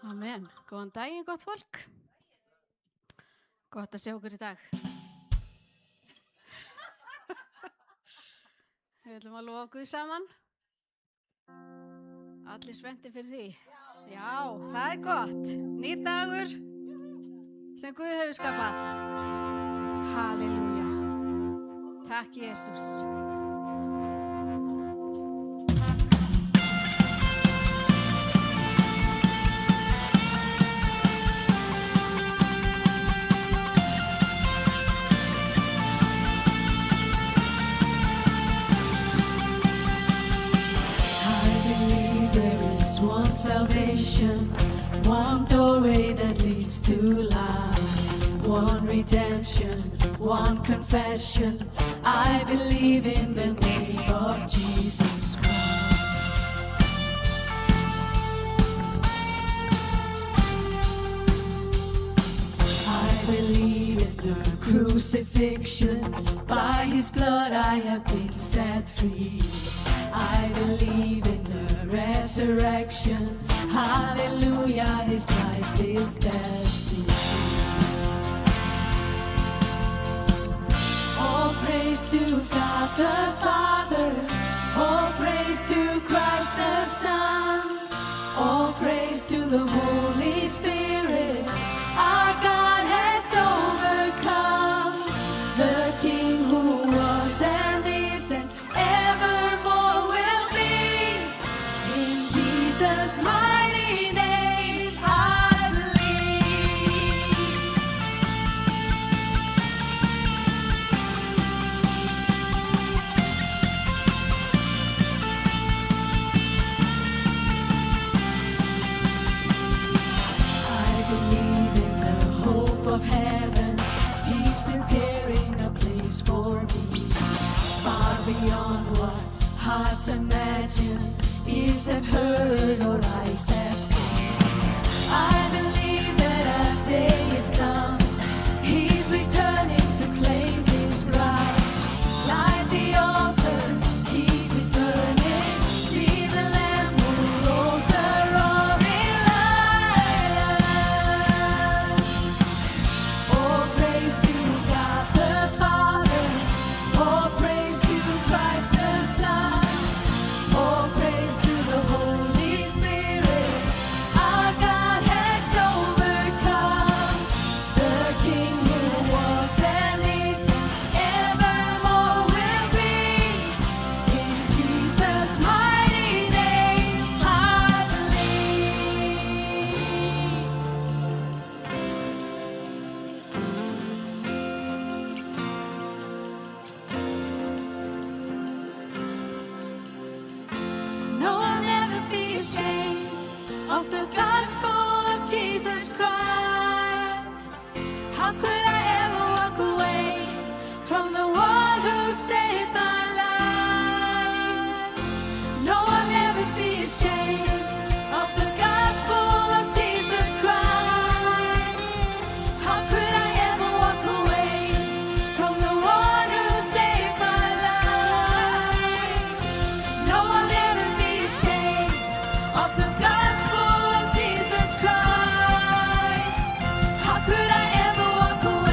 Amen. Góðan daginn, gott fólk. Gott að sjá okkur í dag. Við ætlum að lofa okkur saman. Allir spenntir fyrir því. Já, það er gott. Nýr dagur sem Guð hefur skapað. Halleluja. Takk, Jesús. One salvation, one doorway that leads to life, one redemption, one confession. I believe in the name of Jesus Christ. I believe in the crucifixion. By His blood I have been set free. I believe in the resurrection. Hallelujah, His life is destiny. All praise to God the Father. All praise to Christ the Son. All praise to the Holy Spirit. Our God has overcome. The King who was and is and evermore will be. In Jesus' mighty name I believe. I believe in the hope of heaven. He's preparing a place for me, far beyond what hearts imagine, ears have heard or eyes have seen. I believe that a day is come. He's returning to claim His bride. Light the altar, keep it burning. See the Lamb who rolls the roaring lion. All praise to God the Father. All praise to Christ the Son. All praise to the Holy Spirit. Our God has overcome. The King who was and is evermore will be. In Jesus' mighty name I believe. No, I'll never be ashamed of the gospel of Jesus Christ. How could I ever walk away from the one who saved my life? No, I'll never be ashamed of the gospel of Jesus Christ. How could I ever walk away from the one who saved my life? No, I'll never be ashamed of the gospel of Jesus Christ. How could I ever walk away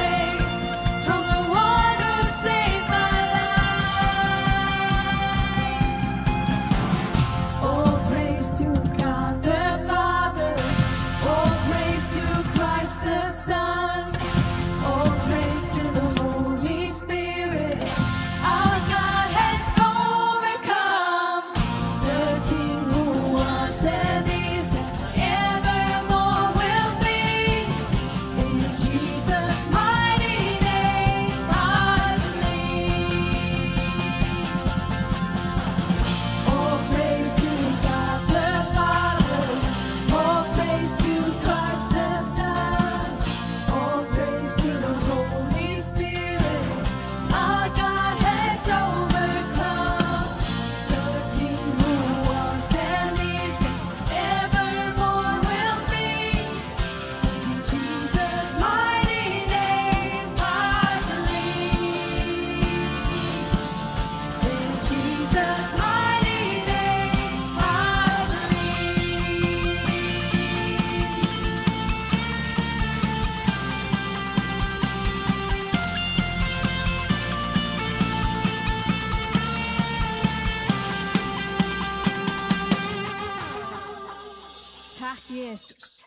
Jesús.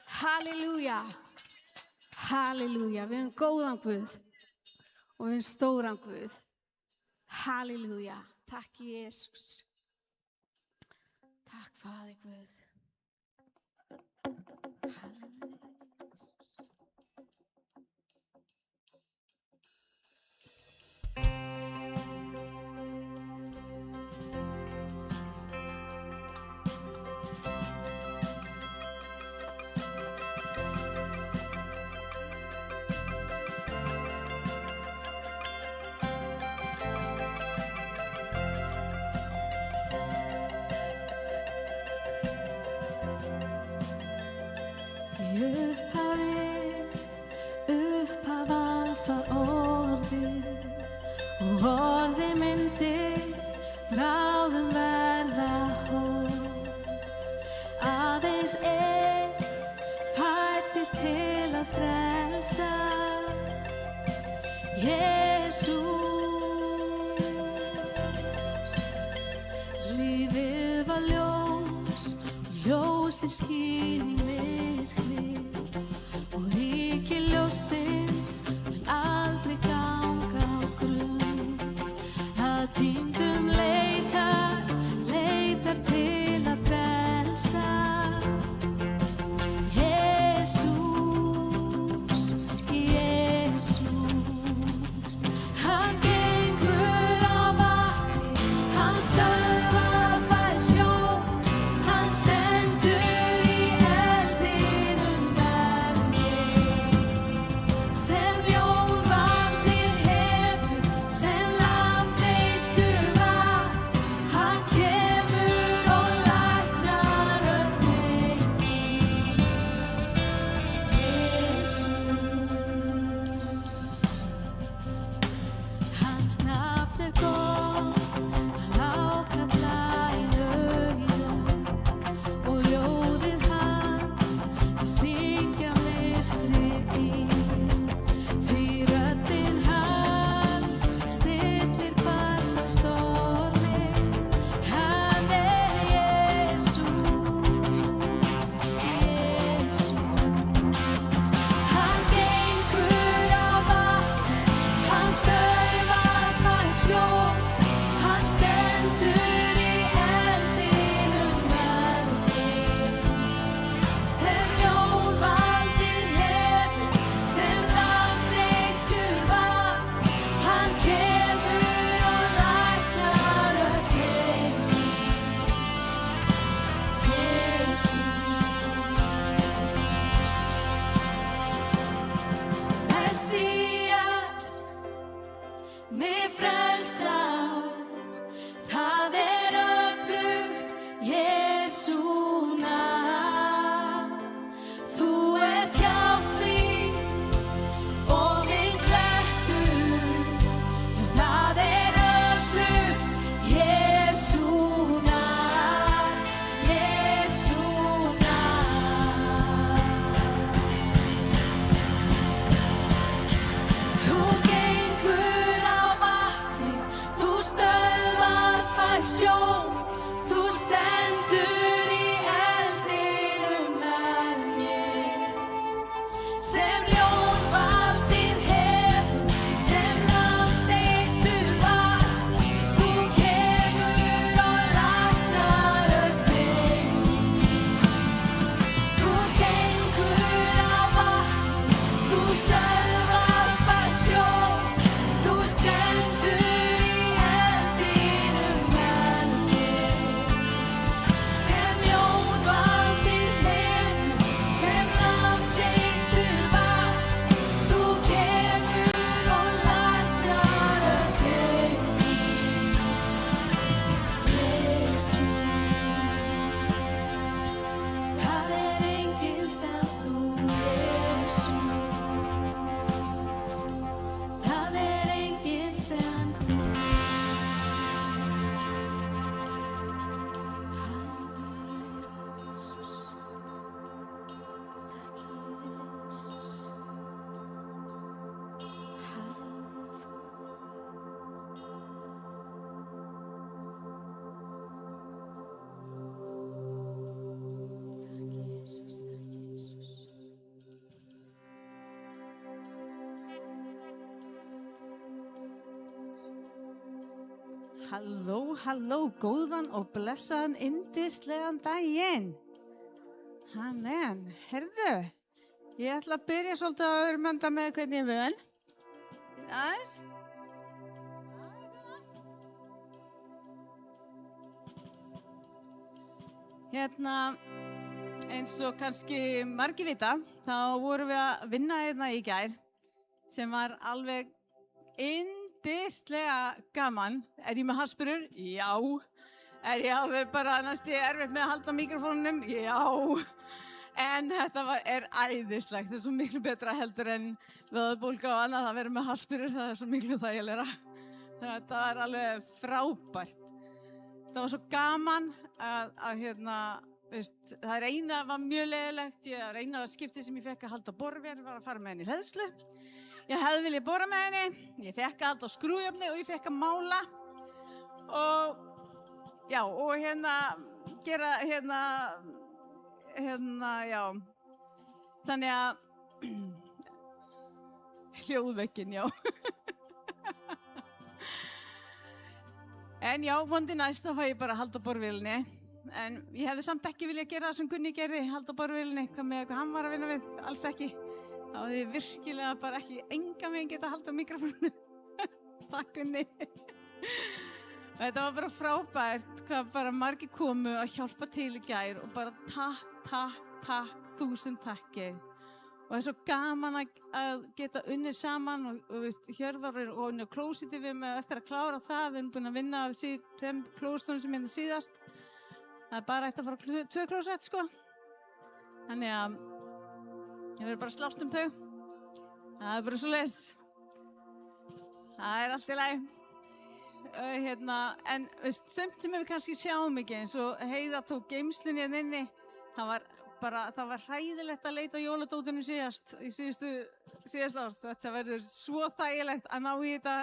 Halleluja. Halleluja. Við höfum góðan Guð og við höfum stóran Guð. Halleluja. Takk Jesús. Takk Faðir Guð. Halleluja. Upphaf alls var orðið og orðið myndi bráðum verða hól. Aðeins einn fæddist til að frelsa, Jesús. Lífið var ljós, ljósið skín í myrkrið og ríki ljóssins vil aldrei ganga á grunn. Að týndum leitar til að frelsa, Jesús, Jesús. Hann gengur á vatni, hann stöðvar fær sjó, hann stendur í eldinum með mér. Sem ljón valdið hefur, sem lamb leiddur var, hann kemur og læknar öll mein. Jesús. Hans nafn gott að ákalla í lögin og ljóðið hans að syngja myrkri í. Því röddin hans stillir hvassa stormi. Hann Jesús, Jesús. Hann gengur á vatni, hann stöðvar fær sjó, hann stendur í eldinum með mér. Sem ljón valdið hefur, sem lamb leiddur var, hann kemur og læknar öll mein. Messías, mig frelsar, það öflugt Jesú nafn. Þú ert hjálp mín og minn klettur, það öflugt Jesú nafn, Jesú nafn. Þú gengur á vatni, þú stöðvar fær sjó, þú stendur í eldinum með mér. Sem ljón valdið hefur, sem lamb leiddur varst, þú kemur og læknar öll mein. Þú gengur á vatni, þú stöðvar fær sjó, þú stendur í eldinum með mér. Sem ljón valdið hefur, sem lamb leiddur varst, Halló, góðan og blessaðan yndislegan daginn. Amen. Herðu, ég ætla að byrja svolítið að örmenda með hvernig ég vil. Aðeins. Eins og kannski margir vita, þá vorum við að vinna hérna í gær, sem var alveg yndislega gaman. Er ég með haspurur? Já. Er ég alveg bara næstu erfitt með að halda mikrofónunum? Já. En þetta er æðislegt. Það er svo miklu betra heldur en vöðvabólga og annað að vera með haspurur. Það er svo miklu þægilegra. Þetta var alveg frábært. Það var svo gaman það er eina var mjög leiðilegt. Eina skiptið sem ég fekk að halda borvél var að fara með henni í hleðslu. Ég hefði viljað bora með henni, ég fekk að halda á skrúfjárni og ég fekk að mála og gera þannig að hljóðvekkin, já. En já, vondi næst þá fæ ég bara að halda á borvélinni, en ég hefði samt ekki viljað gera það sem Gunni gerði, halda á borvélinni, hvað hann var að vinna við, alls ekki. Þá hefði ég virkilega bara ekki enga meginn geta að halda á mikrofónu. Takk Gunni. Þetta var bara frábært hvað bara margir komu að hjálpa til í gær og bara takk, 1000 takki. Og það er svo gaman að geta unnið saman og Hjörvar er unnið á klósiti við með eftir að klára það. Við erum búin að vinna af 2 klóstunum sem hérna síðast. Það er bara eftir að fara 2 klósett sko. Þannig að ég verður bara að slást um þau. Það er bara svoleiðis. Það er allt í lagi. En sumt sem við kannski sjáum ekki eins og Heiða tók geymslunni hérna inni. Það var hræðilegt að leita á jóladótinu síðast ár. Þetta verður svo þægilegt að ná í þetta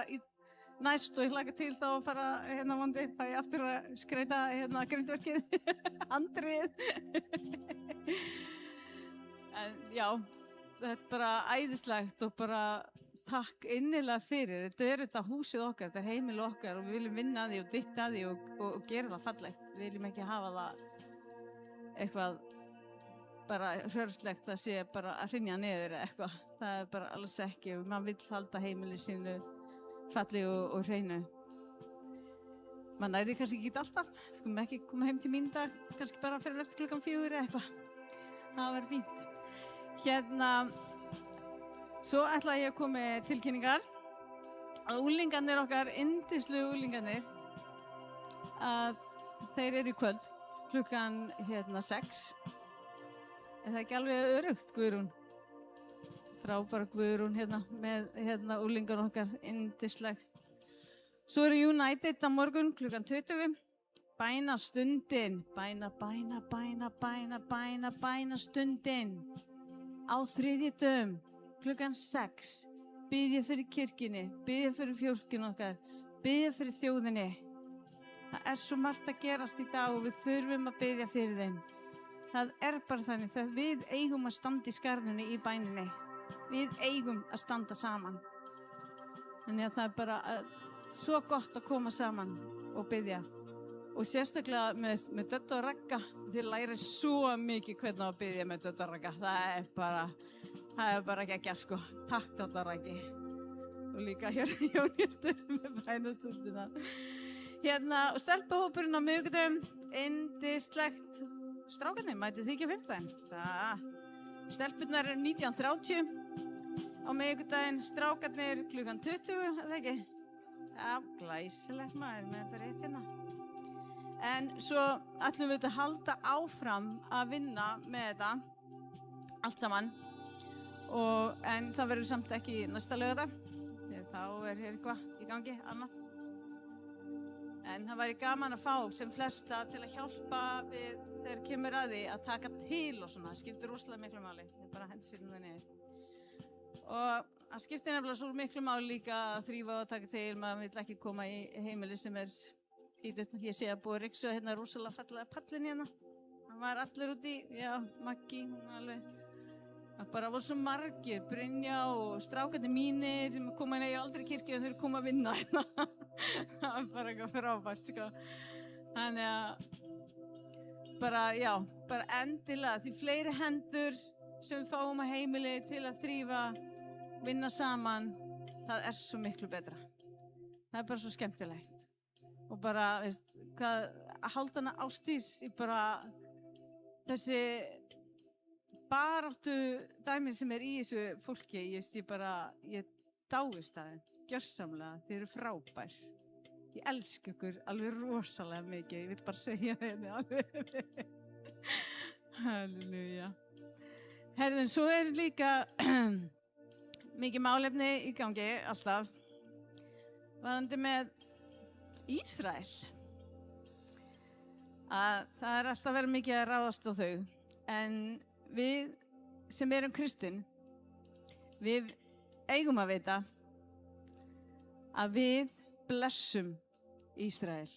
næst og ég hlakka til þá að fara vondi. Fæ ég aftur að skreita grindverkið. Handrið. En já, þetta er bara æðislegt og bara takk innilega fyrir. Þetta er þetta húsið okkar, þetta er heimili okkar og við viljum vinna að því og dytta að því og gera það fallegt. Við viljum ekki hafa það eitthvað bara hrörslegt að sé bara að hrynja niður eða eitthvað. Það er bara alls ekki. Man vill halda heimili sínu falli og hreinu. Man næri kannski ekki alltaf. Skulum ekki koma heim til mín dag, kannski bara fyrir eftir klukkan 4 eða eitthvað. Það verður fínt. Svo ætla ég að koma með tilkynningar að úlingarnir okkar, yndislegu úlingarnir, að þeir eru í kvöld klukkan 6. Er það ekki alveg öruggt, Guðrún? Frábæra Guðrún með úlingar okkar, yndisleg. Svo eru United á morgun klukkan 20. Bænastundin, bænastundin á þriðjudögum klukkan 6. Biðja fyrir kirkjunni, biðja fyrir fjölskyldunni okkar, biðja fyrir þjóðinni. Það er svo margt að gerast í dag og við þurfum að biðja fyrir þeim. Það er bara þannig þegar við eigum að standa í skarðunni í bæninni. Við eigum að standa saman. Þannig að það er bara svo gott að koma saman og biðja. Og sérstaklega með Döddu og Ragga, þið læri svo mikið hvernig að biðja með Döddu og Ragga. Það er bara geggjað sko. Takk Döddu og Raggi. Og líka Jónhildur með bænastundina. Og stelpuhópurinn á miðvikudögum, yndislegt. Strákarnir, mætið þið ekki á fimmtudaginn? Stelpurnar eru 19:30 á miðvikudaginn, strákarnir klukkan 20, er það ekki? Já, glæsilegt maður með þetta rétt hérna. En svo ætlum við að halda áfram að vinna með þetta allt saman. En það verður samt ekki næsta laugardag, því þá er hér eitthvað í gangi, annað. En það væri gaman að fá sem flesta til að hjálpa við þegar kemur að því að taka til og svona. Það skiptir rosalega miklu máli. Það er bara hensilum það niður. Og það skiptir nefnilega svo miklu máli líka að þrífa og taka til. Maður vill ekki koma í heimili sem er skítut. Ég sé að búið Riksu rosalega fallega pallin hérna. Hann var allur úti, já, Maggi, alveg. Það bara voru svo margir, Brynja og strákarnir mínir sem koma inn, ég er aldrei í kirkju en þeir koma að vinna hérna. Það var bara eitthvað frábært, sko. Þannig að bara, já, bara endilega, því fleiri hendur sem við fáum á heimili til að þrífa, vinna saman, það er svo miklu betra. Það er bara svo skemmtilegt. Og bara, veist, hvað, Hálfdana Ásdís, ég bara, þessi baráttu dæmi sem í þessu fólki, ég dáist að þeim, gjörsamlega, þeir eru frábær. Ég elska ykkur alveg rosalega mikið, ég vil bara segja þeim alveg. Halleluja. Herðin, svo líka mikið málefni í gangi, alltaf, varðandi með Ísrael. Að það alltaf verið mikið að ráðast á þau, en við sem erum kristin, við eigum að vita að við blessum Ísrael.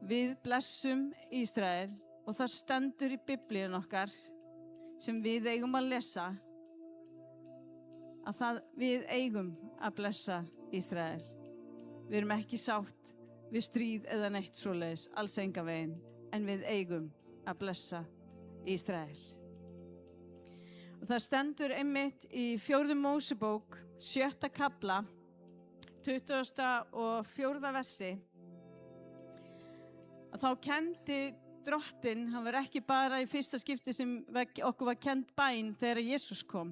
Við blessum Ísrael og það stendur í Biblíun okkar sem við eigum að lesa að við eigum að blessa Ísrael. Við erum ekki sátt við stríð eða neitt svoleiðis, alls enga veginn, en við eigum að blessa Ísrael. Og það stendur einmitt í 4. Mósebók, 7. kafla, 24. versi, að þá kendi Drottinn, hann var ekki bara í fyrsta skipti sem okkur var kend bæn þegar Jesús kom,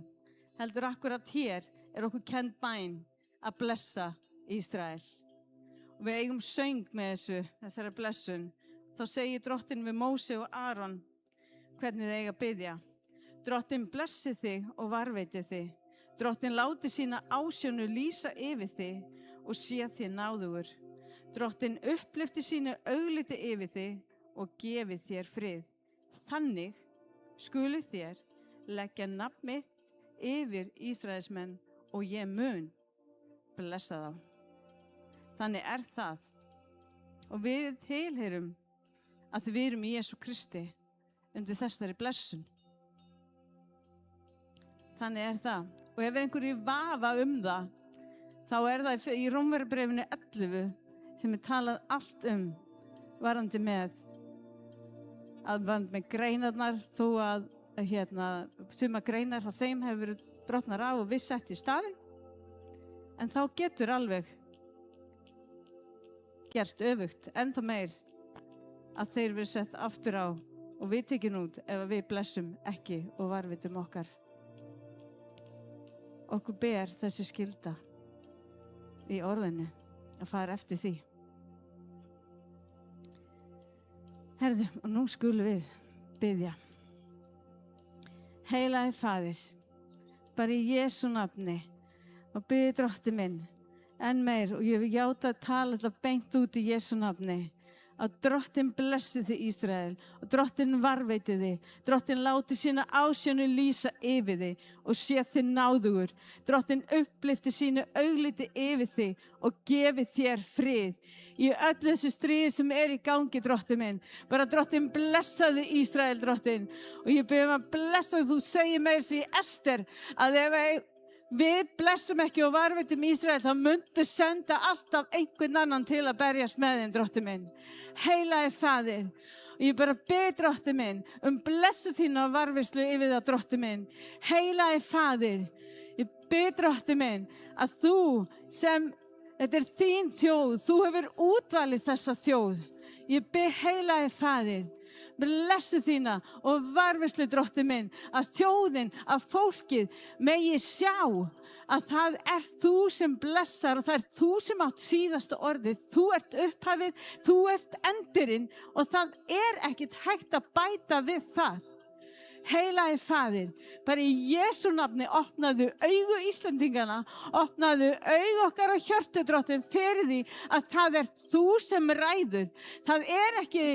heldur akkurat hér okkur kend bæn að blessa Ísrael. Og við eigum söng með þessari blessun. Þá segir Drottinn við Móse og Aron hvernig þau eiga að biðja. Drottinn blessi þig og varveiti þig. Drottinn láti sína ásjónu lýsa yfir þig og sé þig náðugur. Drottinn upplyfti sínu augliti yfir þig og gefi þér frið. Þannig skulu þér leggja nafn mitt yfir Ísraelsmenn og ég mun blessa þá. Þannig það. Og við tilheyrum að við erum í Jesú Kristi undir þessari blessun. Þannig það. Og ef einhverju vafa það, þá það í Rómverjabréfinu 11 sem talað allt varðandi með greinarnar, þó að suma greinar á þeim hefur verið brotnar af og við sett í staðinn. En þá getur alveg gerst öfugt, ennþá meir að þeir verið sett aftur á og við tekjum út ef við blessum ekki og varvitum okkar. Okkur ber þessi skylda í orðinu að fara eftir því. Herðu, og nú skulum við biðja. Heilagi Faðir, bara í Jesú nafni og biðja Drottinn minn enn meir og ég vil játa að tala þetta beint út í Jesú nafni að Drottinn blessi þig Ísrael og Drottinn varveiti þig, Drottinn láti sína ásjónu lýsa yfir þig og sé þig náðugur, Drottinn upplyfti sínu augliti yfir þig og gefi þér frið í öllu þessu stríði sem í gangi, Drottinn minn. Bara Drottinn blessaðu Ísrael, Drottinn, og ég bið að blessa þú segir meir sig í Ester að ef við blessum ekki og varveitum Ísrael, þá myndu senda alltaf einhvern annan til að berjast með þeim, Drottinn minn. Heilagi Faðir, og ég bara bið, Drottinn minn, blessu þína varveislu yfir það, Drottinn minn. Heilagi Faðir, ég bið, Drottinn minn, að þú sem, þetta þín þjóð, þú hefur útvalið þessa þjóð. Ég bið, heilagi Faðir, blessu þína og varveislu, Drottinn minn, að þjóðin, að fólkið megi sjá að það þú sem blessar og það þú sem átt síðasta orðið. Þú ert upphafið, þú ert endirinn og það ekkert hægt að bæta við það. Heilagi Faðir, bara í Jesú nafni opnaðu augu Íslendingana, opnaðu augu okkar á hjörtu, Drottinn, fyrir því að það þú sem ræður. Það ekki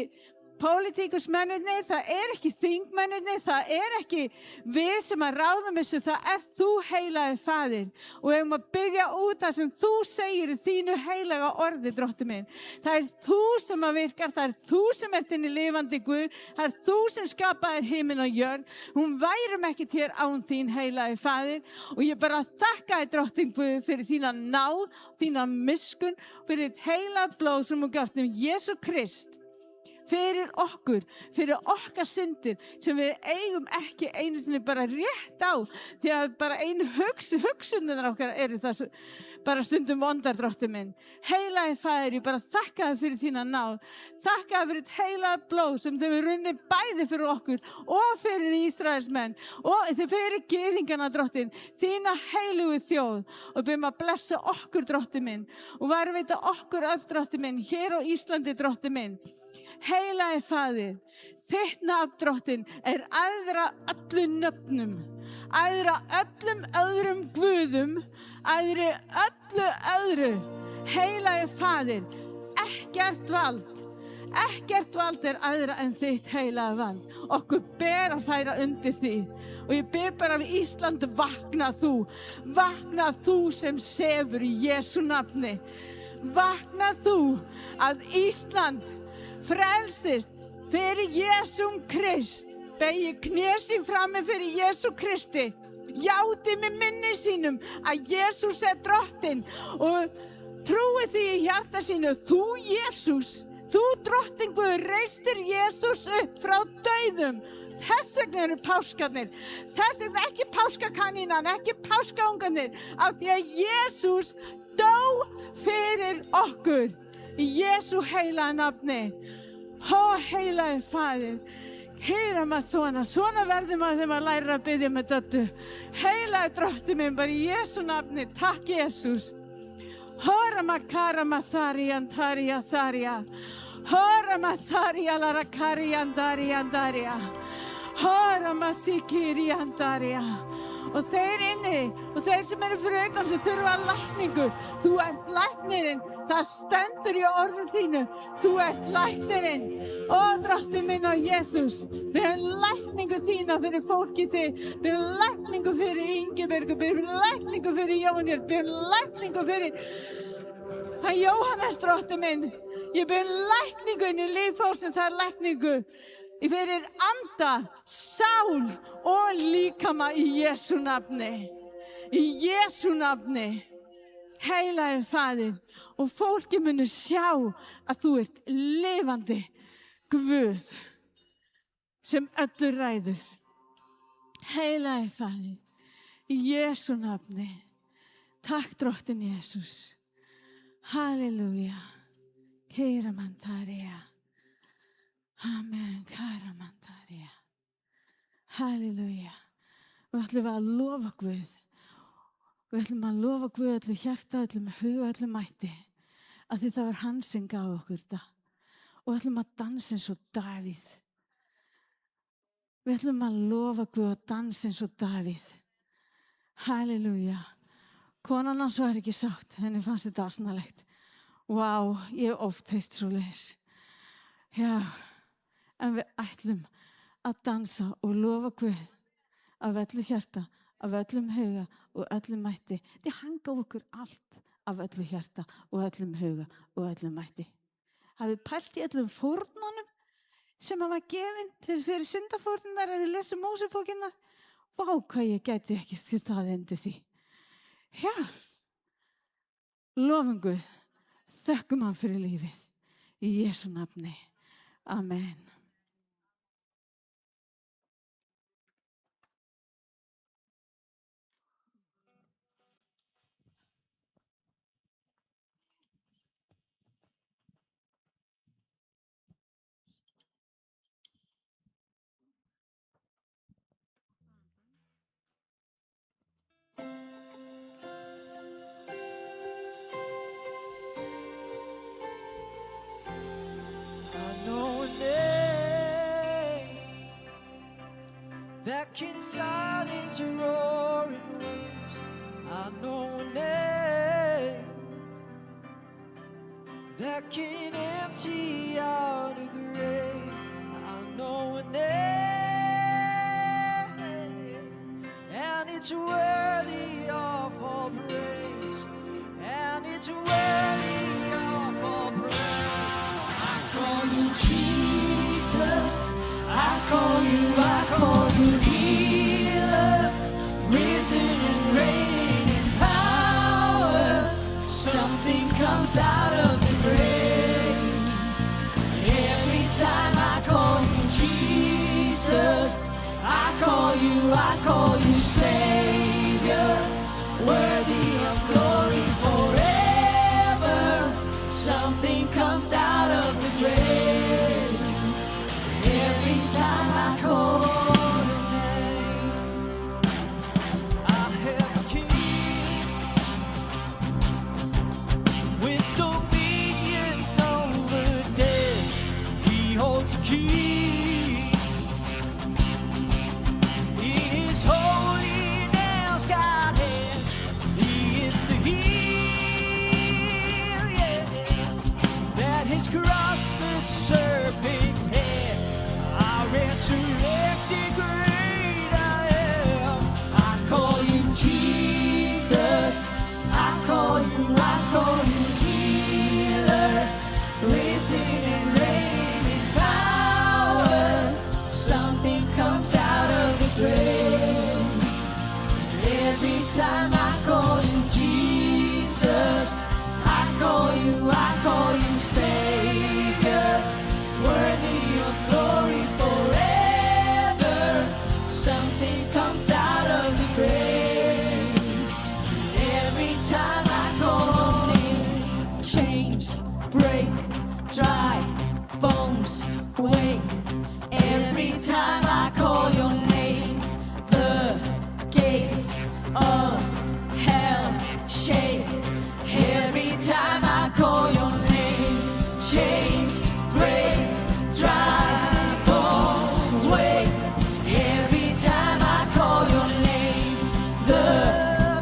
pólitíkusmennirnir, það ekki þingmennirnir, það ekki við sem að ráðum þessu, það þú heilaði Faðir. Og við að biðja út það sem þú segir í þínu heilaga orði, Drottinn minn. Það þú sem að virkar, það þú sem ert inn í lifandi Guð, það þú sem skapaðir himinn og jörð. Hún værum ekki hér án þín heilagi Faðir. Og ég bara þakka þér, Drottinn Guð, fyrir þína náð, þína miskunn, fyrir þitt heilaga blóð sem þú gafst Jesú Krist. Fyrir okkur, fyrir okkar syndir sem við eigum ekki einu sinni bara rétt á, því að bara einu hugsunar okkar eru það bara stundum vondar, Drottinn minn. Heilagi Faðir, ég bara þakka þér fyrir þína náð, þakka þér fyrir heilaga blóð sem þau runni bæði fyrir okkur og fyrir Ísraelsmenn og fyrir gyðingana, Drottinn, þína heilugu þjóð, og byrjum að blessa okkur, Drottinn minn, og varðveita okkur öll, Drottinn minn, hér á Íslandi, Drottinn minn. Heilagi Faðir, þitt nafn, Drottinn, æðra öllum nöfnum, æðra öllum öðrum guðum, æðri öllu öðru. Heilagi Faðir, ekkert vald æðra en þitt heilaga vald. Okkur ber að færa undir því. Og ég ber bara við Ísland, vakna þú sem sefur í Jesú nafni. Vakna þú að Ísland frelsist fyrir Jesúm Krist, beygi kné sín frammi fyrir Jesú Kristi, játi með minni sínum að Jesús Drottinn og trúi því í hjarta sínu, þú Jesús, þú Drottinn Guð, reistir Jesús upp frá dauðum. Þess vegna eru páskarnir, þess vegna ekki páskakanínan, ekki páskaungarnir, af því að Jesús dó fyrir okkur. Í Jesú heilaga nafni. Heilagi Faðir, heyra maður svona verður maður þegar maður lærir að biðja með döddu. Heilagi Drottinn minn, bara í Jesú nafni, takk Jesús. Hora makara masari antari asaria. Hora masari alara kari andari andaria. Hora masikiri andaria. Og þeir inni, og þeir sem eru fyrir utan sem þurfa lækningu, þú ert læknirinn, það stendur í orðu þínu, þú ert læknirinn. Drottinn minn og Jesús, við lækningu þína fyrir fólkið þig, við lækningu fyrir Ingibjörgu, við lækningu fyrir Jónjörn, við lækningu fyrir Jóhannes, Drottinn minn. Ég bið lækningu inn í líffólksins, það lækningu fyrir anda, sál og líkama í Jesú nafni. Í Jesú nafni. Heilagi Faðir, og fólki munu sjá að þú ert lifandi Guð sem öllu ræður. Heilagi Faðir, í Jesú nafni. Takk, Drottinn Jesús. Halleluja. Keramantaria. Amen, karamantaria. Halleluja. Við ætlum að lofa Guð. Við ætlum að lofa Guð öllu hjarta, öllu með huga, öllu mætti. Af því það var hann sem gaf okkur þetta. Og við ætlum að dansa eins og Davíð. Við ætlum að lofa Guð og dansa eins og Davíð. Halleluja. Konan hans var ekki sátt, henni fannst þetta asnalegt. Vá, ég hef oft heyrt svoleiðis. Já. En við ætlum að dansa og lofa Guð af öllu hjarta, af öllum huga og öllum mætti. Þið hanga á okkur allt af öllu hjarta og öllum huga og öllum mætti. Hafið pælt í öllum fórnunum sem hafa gefin til þess fyrir syndafórnunar ef við lesum Mósebókina. Vá, hvað ég gæti ekki staðið undir því. Já, lofum Guð, þökkum hann fyrir lífið. Í Jesú nafni. Amen. That can silence your roaring waves. I know a name that can empty out a grave. know a name, and it's worthy of all praise, and it's worthy of all praise. I call you Jesus, I call you healer, risen and reigning in power. Something comes out of the grave. Every time I call you Jesus, I call you Savior, worthy of glory forever. Something comes out of the grave. Every time I call your name, I have a king with dominion over death. He holds the key in his holy nail-scarred hand. He is the heel, yeah, that has crushed the serpent's head. I resurrected great I am. I call you Jesus, I call you healer, risen and reigning in power. Something comes out of the grave. Every time I call you Jesus, I call you Savior, worthy of glory forever. Something comes out of the grave. Every time I call him, chains break, dry bones wake. Every time I call your name, the gates of hell shake. Every time I call your name, chains break, dry bones wake. Every time I call your name, the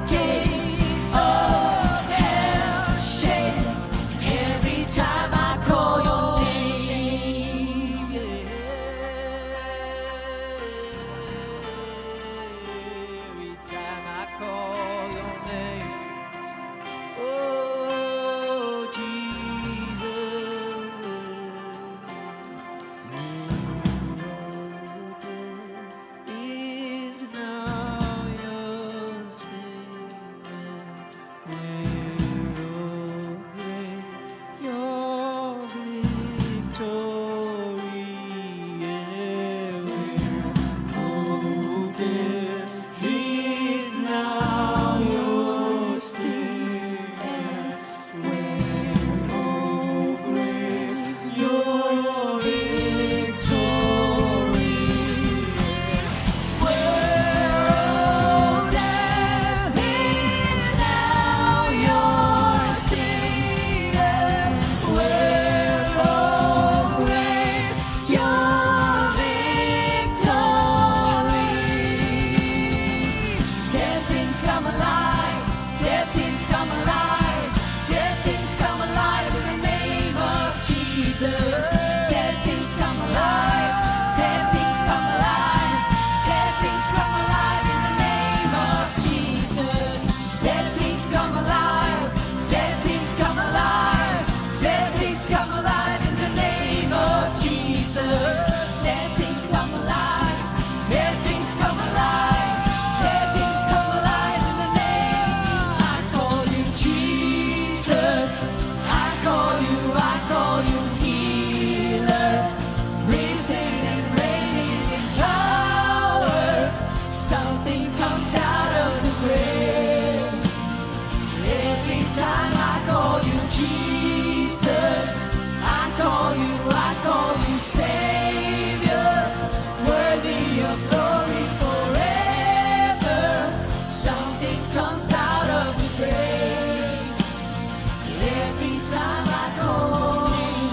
gates of hell shake. Every time I call your name, every time I call your name, oh Jesus, is now your Savior, your victory, oh death is now your sting, oh grave, your victory. Where, oh death is now your sting, where, oh grave, your victory. Dead things come alive, dead things come alive, dead things come alive in the name of Jesus. Dead things come alive, dead things come alive, dead things come alive in the name of Jesus. Dead things come alive, dead things come alive, dead things come alive in the name of Jesus. Dead things come alive, dead things come alive, dead things come alive in the name. I call you Jesus, I call you healer, risen and reigning in power. Something comes out of the grave. Every time I call you Jesus, I call you Savior, worthy of glory forever. Something comes out of the grave. Every time I call you,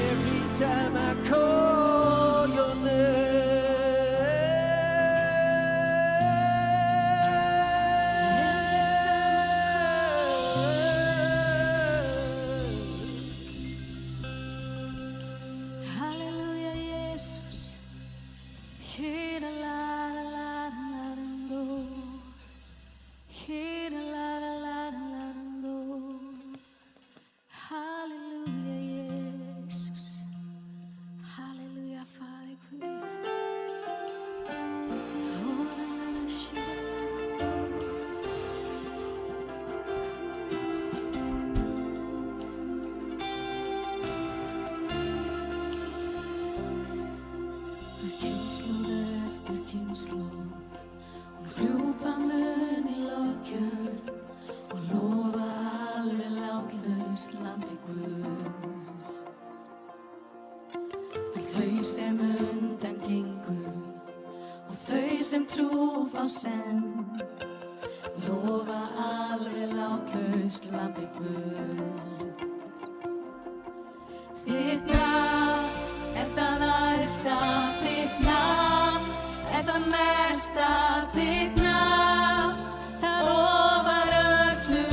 every time I call your name. Þau sem undan gengu og þau sem trúf á senn lofa alveg látlaust lambi Guðs. Þitt nafn það æðsta, þitt nafn það mesta, þitt nafn það ofar öllu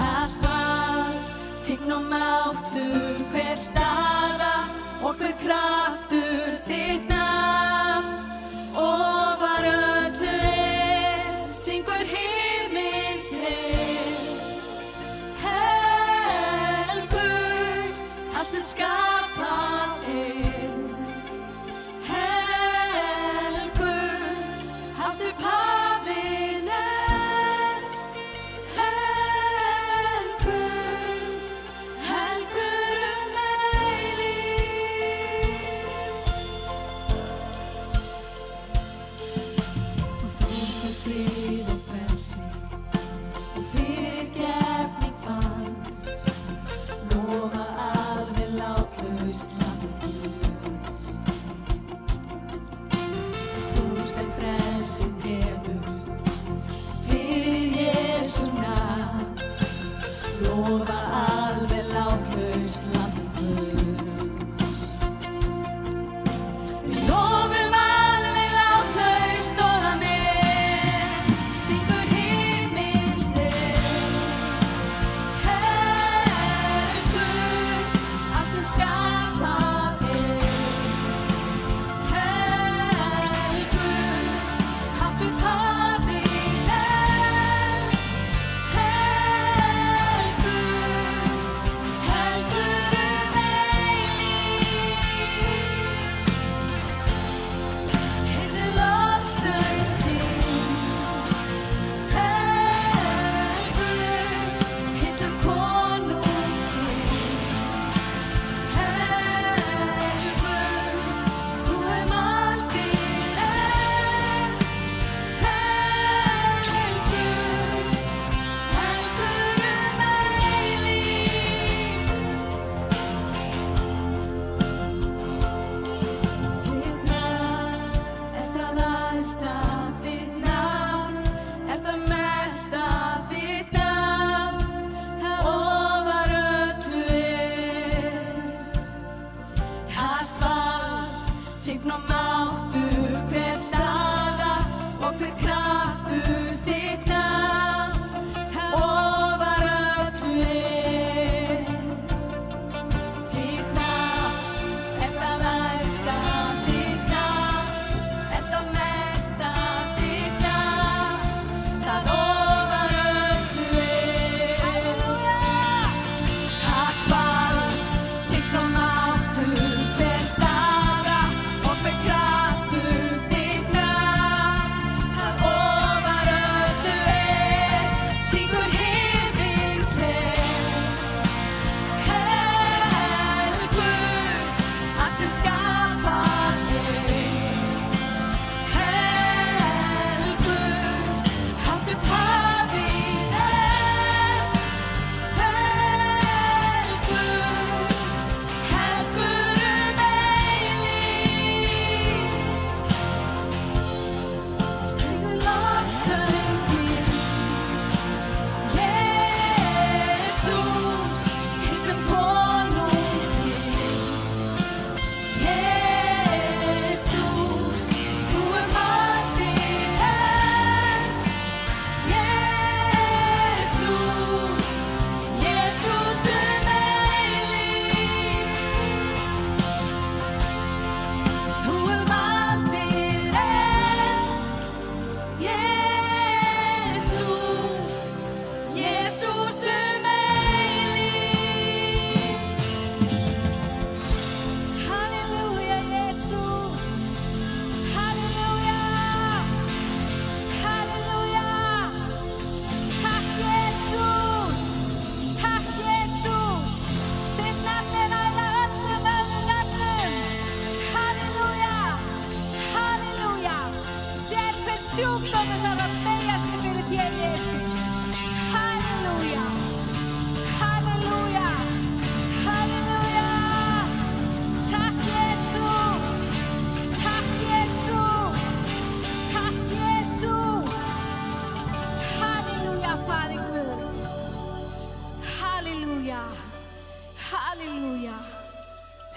allt vald, tign og máttur, hver staða og hver kraftur, þitt nafn ofar öllu syngur himins helgur allt sem skapað helgur hátt upp hafið helgur og þú sem frið og frelsi og fyrirgefning fannst lofa alveg látlaust lambi Guðs. Þú sem frelsin hefur fyrir Jesú nafn lofa alveg látlaust lambi Guðs. Við lofum alveg látlaust og það með syngur himins helgur allt sem skapað helgur hátt upp hafið helgur heyrðu lofsönginn helgur hittum konunginn helgur þú maldin Þitt nafn það æðsta, þitt nafn það mesta, þitt nafn það ofar öllu allt vald, tign og máttur, hver staða og hver kraftur, þitt nafn það ofar öllu þitt nafn það æðsta, þitt nafn það mesta, þitt nafn það ofar öllu allt vald, tign og máttur, hver staða og hver kraftur, þitt nafn það ofar öllu syngur himins helgur allt sem skapað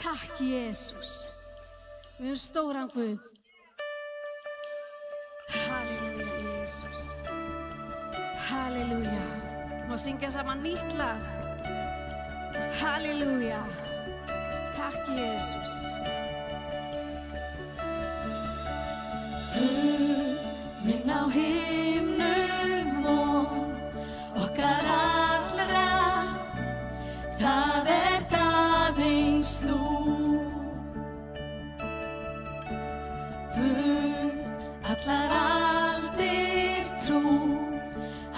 Takk, Jésús. Við erum stóran Guð. Halleluja, Jésús. Halleluja. Þú má syngja saman nýtt lag. Halleluja. Takk, Jésús. Minn á himnum von okkar allra, það aðeins þú. Guð, allar aldir trú,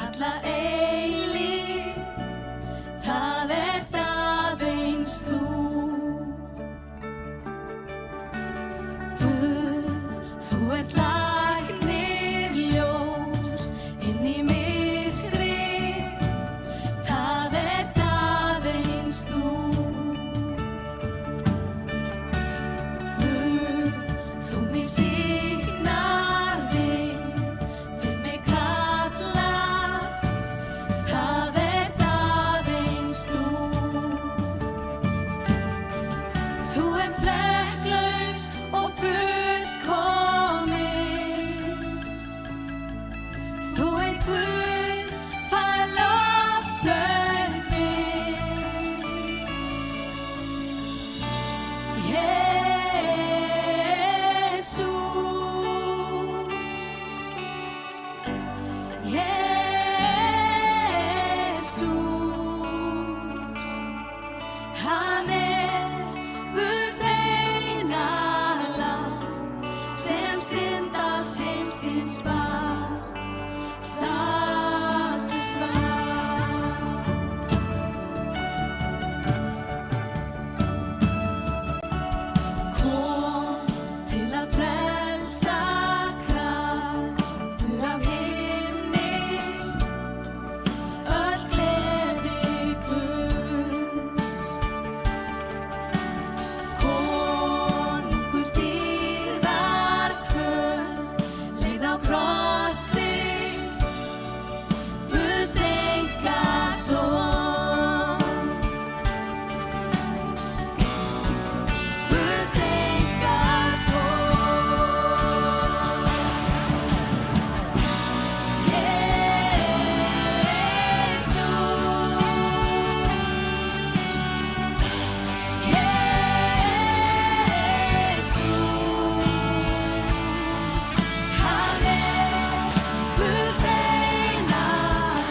alla eilíf, það aðeins þú. Guð, þú ert lagnir ljós inn í myrkri, það aðeins þú. Guð, þú mig signar við mig kallar, það aðeins þú. Þú ert flekklaus og fullkomin, þú ert Guð, fær lofsöng minn. Jesús, hann Guðs eina lamb, sem synd alls heimsins bar, saklaus var. Kom til að frelsa, kraftur af himni, öll gleði Guðs. Konungur dýrðar kvöl, leið á krossi, Guðs einkason. Guðs einkason. Jesús, hann Guðs eina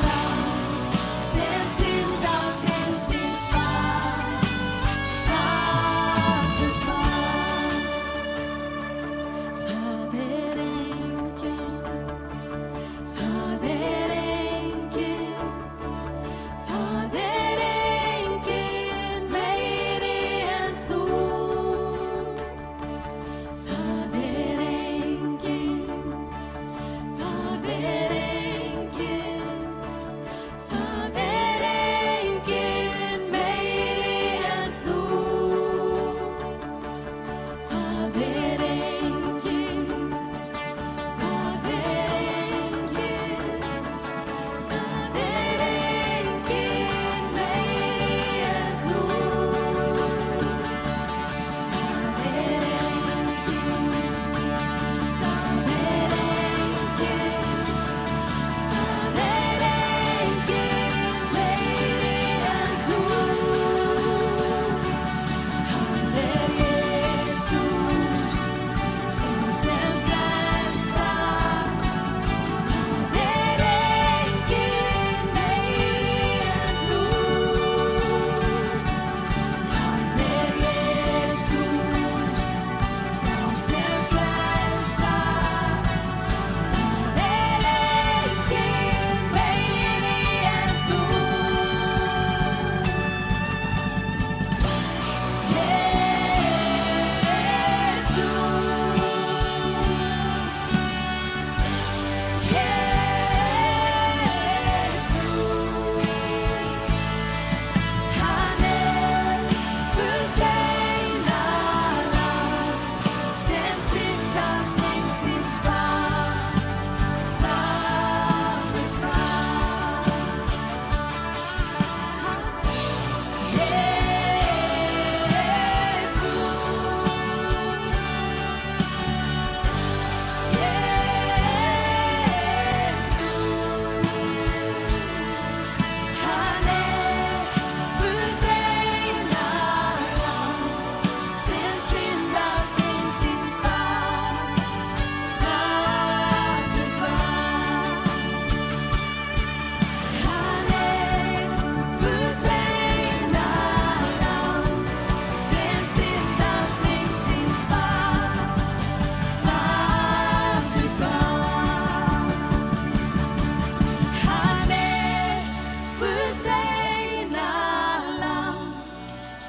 lamb, sem synd alls heimsins bar, saklaus var.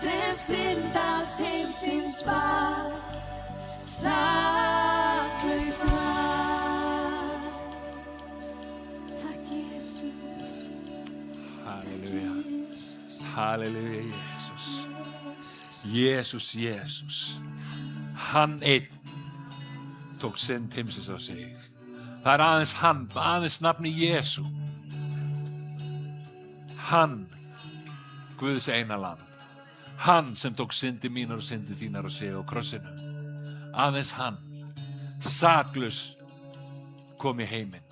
sem syndans heimsins var, saklaus var. Takk Jesus. Halleluja. Halleluja, Jesus. Jesus, Jesus. Hann einn tók synd heimsins á sig. Það aðeins hann, aðeins nafni Jesú. Hann, Guðs eina lamb. Hann sem tók syndi mínar og syndi þínar á sig á krossinu. Aðeins hann, saklaus, kom í heiminn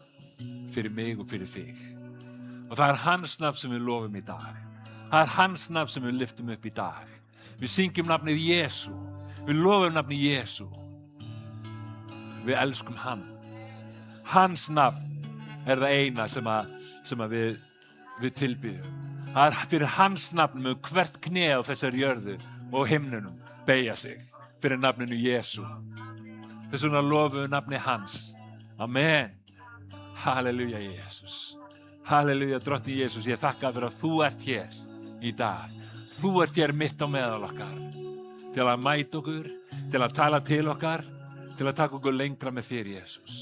fyrir mig og fyrir þig. Og það hans nafn sem við lofum í dag. Það hans nafn sem við lyftum upp í dag. Við syngjum nafnið Jesú. Við lofum nafnið Jesú. Við elskum hann. Hans nafn það eina sem við tilbýðum. Það fyrir hans nafn með hvert kné á þessari jörðu og himnunum beygja sig fyrir nafninu Jesú. Þess vegna lofum við nafni hans. Amen. Halleluja, Jesus. Halleluja, drottni Jesus. Ég þakka fyrir að þú ert hér í dag. Þú ert hér mitt á meðal okkar. Til að mæta okkur, til að tala til okkar, til að taka okkur lengra með þér, Jesus.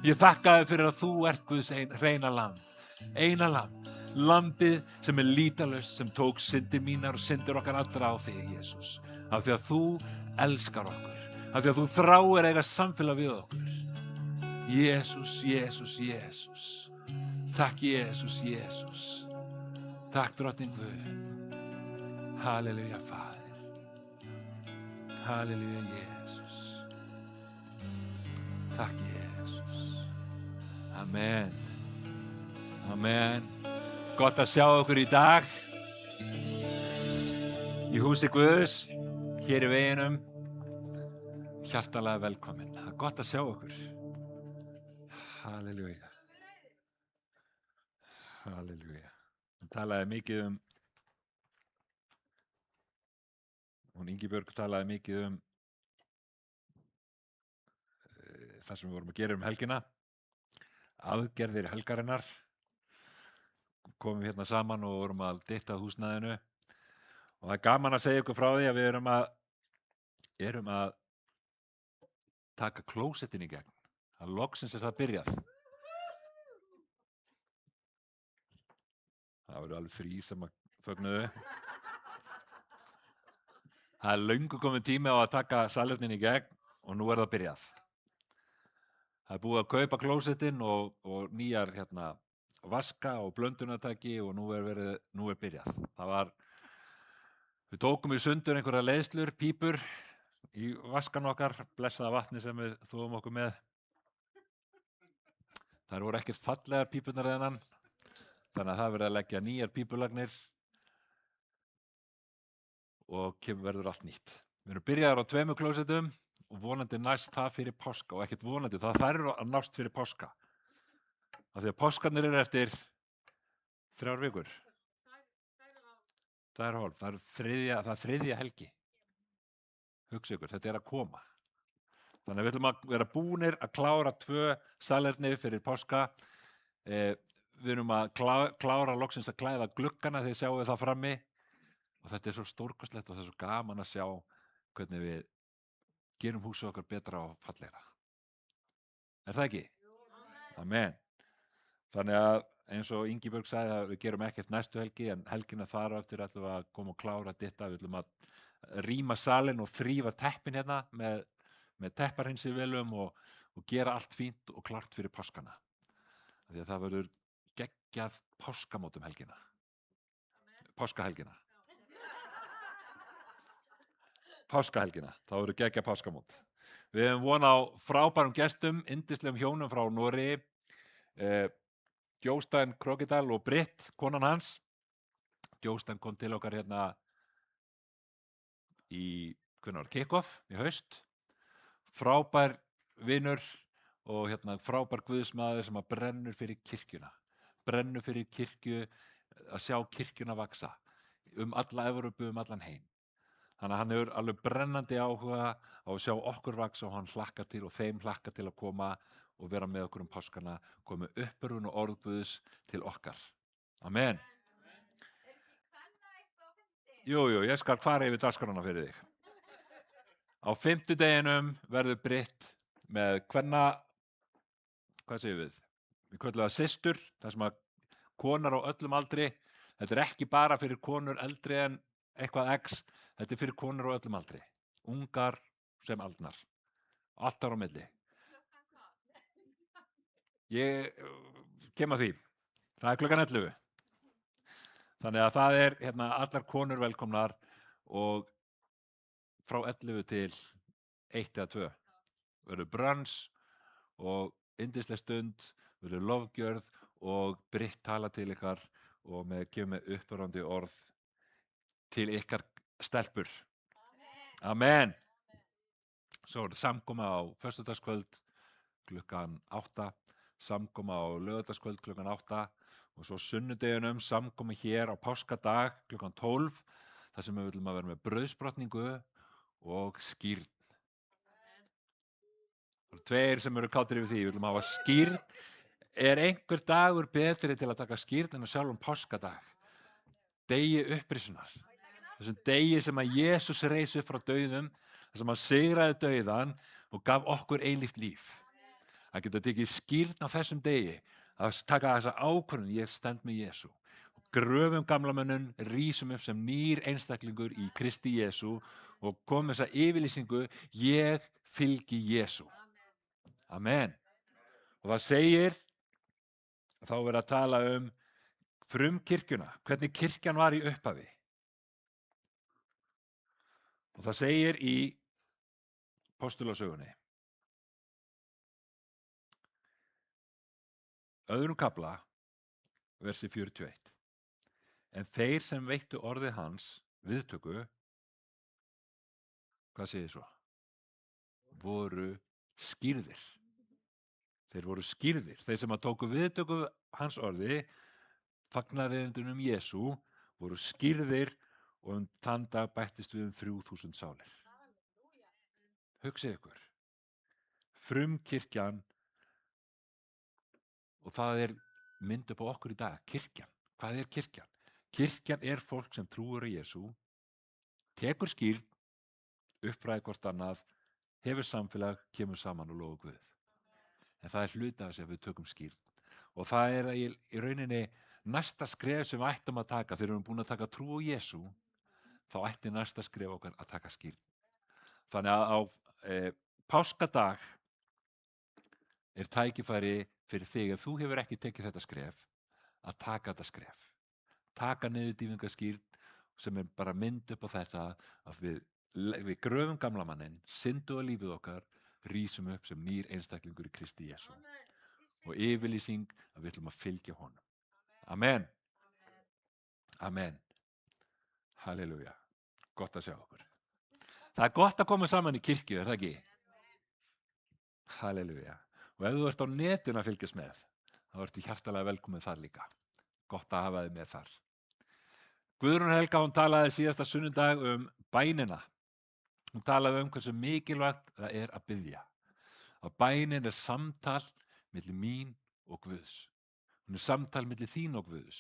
Ég þakka þér fyrir að þú ert Guðs hreina lamb. Eina lamb. Lambið sem lýtalaust, sem tók syndir mínar og syndir okkar allra á þig, Jesus. Af því að þú elskar okkur. Af því að þú þráir eiga samfélag við okkur. Jesus, Jesus, Jesus. Takk, Jesus, Jesus. Takk, drottinn Guð. Halleluja, Faðir. Halleluja, Jesus. Takk, Jesus. Amen. Amen. Gott að sjá okkur í dag. Í húsi Guðs, hér í veginum. Hjartanlega velkomin. Það er gott að sjá okkur. Halleluja. Halleluja. Hún talaði mikið hún Ingibjörg talaði mikið það sem við vorum að gera helgina. Aðgerðir helgarinnar. Komum hérna saman og vorum að dytta húsnæðinu. Og það er gaman að segja ykkur frá því að við erum að taka klósettin í gegn. Það loksins það byrjað. Það voru alveg frí sem að fögnuðu. Það er löngu komið tími á að taka salernin í gegn og nú það byrjað. Það er búið að kaupa klósettin og nýjar vaska og blöndunartæki og nú byrjað. Við tókum í sundur einhverja leiðslur, pípur í vaskan okkar, blessaða vatni sem við þvoum okkur með. Það voru ekkert fallegar pípurnar þennan, þannig að það verið að leggja nýjar pípulagnir og verður allt nýtt. Við erum byrjaðar á 2 klósettum og vonandi næst það fyrir páska og ekkert vonandi, það þarf að nást fyrir páska. Af því að páskarnir eru eftir 3 vikur. 2,5. Það er þriðja helgi. Hugsa ykkur, þetta að koma. Þannig að við ætlum að vera búnir að klára 2 salerni fyrir páska. Við erum að klára loksins að klæða gluggana þegar sjáum við það frammi. Og þetta svo stórkostlegt og það svo gaman að sjá hvernig við gerum húsið okkar betra og fallegra. Það ekki? Amen. Þannig að eins og Ingibjörg sagði að við gerum ekkert næstu helgi en helgina þar á eftir ætlum við að koma og klára þetta. Við ætlum að rýma salinn og þrífa teppin hérna með tepparhreinsivélum og gera allt fínt og klart fyrir páskana. Því að það verður geggjað páskamót helgina. Páskahelgina. Páskahelgina. Það verður geggjað páskamót. Við hefum von á frábærum gestum, yndislegum hjónum frá Noregi. Gjóstein Krokidal og Britt, konan hans. Gjóstein kom til okkar hérna í kick-off í haust. Frábær vinur og frábær guðsmaður sem brennur fyrir kirkjuna. Brennur fyrir kirkju, að sjá kirkjuna vaksa alla Evrópu, allan heim. Þannig að hann hefur alveg brennandi áhuga á að sjá okkur vaksa og hann hlakkar til og þeim hlakkar til að koma og vera með okkur páskana, koma uppörvun og orð Guðs til okkar. Amen. Jú, ég skal fara yfir dagskrána fyrir þig. Á fimmtudeginum verður Britt með hvað segir við? Við köllum það systur, þar sem að konar á öllum aldri, þetta er ekki bara fyrir konur eldri en eitthvað X, þetta er fyrir konur á öllum aldri, ungar sem aldnar, allt ára á milli. Ég kem að því, það er klukkan 11. Þannig að það er allar konur velkomnar og frá 11 til 1 eða 2 verður brunch og yndisleg stund, verður lofgjörð og Britt tala til ykkar og gefur með uppörvandi orð til ykkar stelpur. Amen. Svo er samkoma á föstudagskvöld klukkan 8, samkoma á laugardagskvöld klukkan 8 og svo sunnudeginum samkoma hér á páskadag klukkan 12 þar sem við viljum að vera með brauðsbrotningu og skírn. Það eru 2 sem eru kátir yfir því, við viljum hafa skírn. Er einhver dagur betri til að taka skírn en að sjálfum páskadag? Degi upprisunnar. Þessum degi sem að Jesús reis upp frá dauðum, þar sem hann sigraði dauðan og gaf okkur eilíft líf. Það geta tekið skírn á þessum degi, að taka þessa ákvörðun, ég stend með Jesú. Gröfum gamlamönnum, rísum upp sem nýr einstaklingur í Kristi Jesú og komum þessa yfirlýsingu, ég fylgi Jesú. Amen. Og það segir, þá verður að tala frumkirkjuna, hvernig kirkjan var í upphafi. Og það segir í Postulasögunni, öðrum kafla, versi 41. En þeir sem veittu orðið hans viðtöku, hvað segir svo? Voru skírðir. Þeir voru skírðir. Þeir sem að tóku viðtöku hans orði, fagnarerindunum Jesú, voru skírðir og þann dag bættist við 3000 sálir. Hugsið ykkur. Frumkirkjan, og það er mynd upp á okkur í dag, kirkjan. Hvað er kirkjan? Kirkjan er fólk sem trúir á Jesú, tekur skírn, uppfræðir hvort annað, hefur samfélag, kemur saman og lofa Guð. En það er hluti af þess að við tökum skírn. Og það er í rauninni næsta skref sem við ættum að taka. Þegar við erum búin að taka trú á Jesú, þá ætti næsta skref okkar að taka skírn. Þannig að á páskadag er tækifæri fyrir þig, ef þú hefur ekki tekið þetta skref, að taka þetta skref. Taka niðurdýfingaskírn sem er bara mynd upp á þetta að við gröfum gamla manninn, syndu á lífið okkar, rísum upp sem nýr einstaklingur í Kristi Jesú. Og yfirlýsing að við ætlum að fylgja honum. Amen. Amen. Halleluja. Gott að sjá okkur. Það er gott að koma saman í kirkju, er það ekki? Halleluja. Og ef þú ert á netinu að fylgjast með, þá ertu hjartalega velkomin þar líka. Gott að hafa þig með þar. Guðrún Helga, hún talaði síðasta sunnudag bænina. Hún talaði hversu mikilvægt það er að biðja. Að bænin er samtal milli mín og Guðs. Hún er samtal milli þín og Guðs.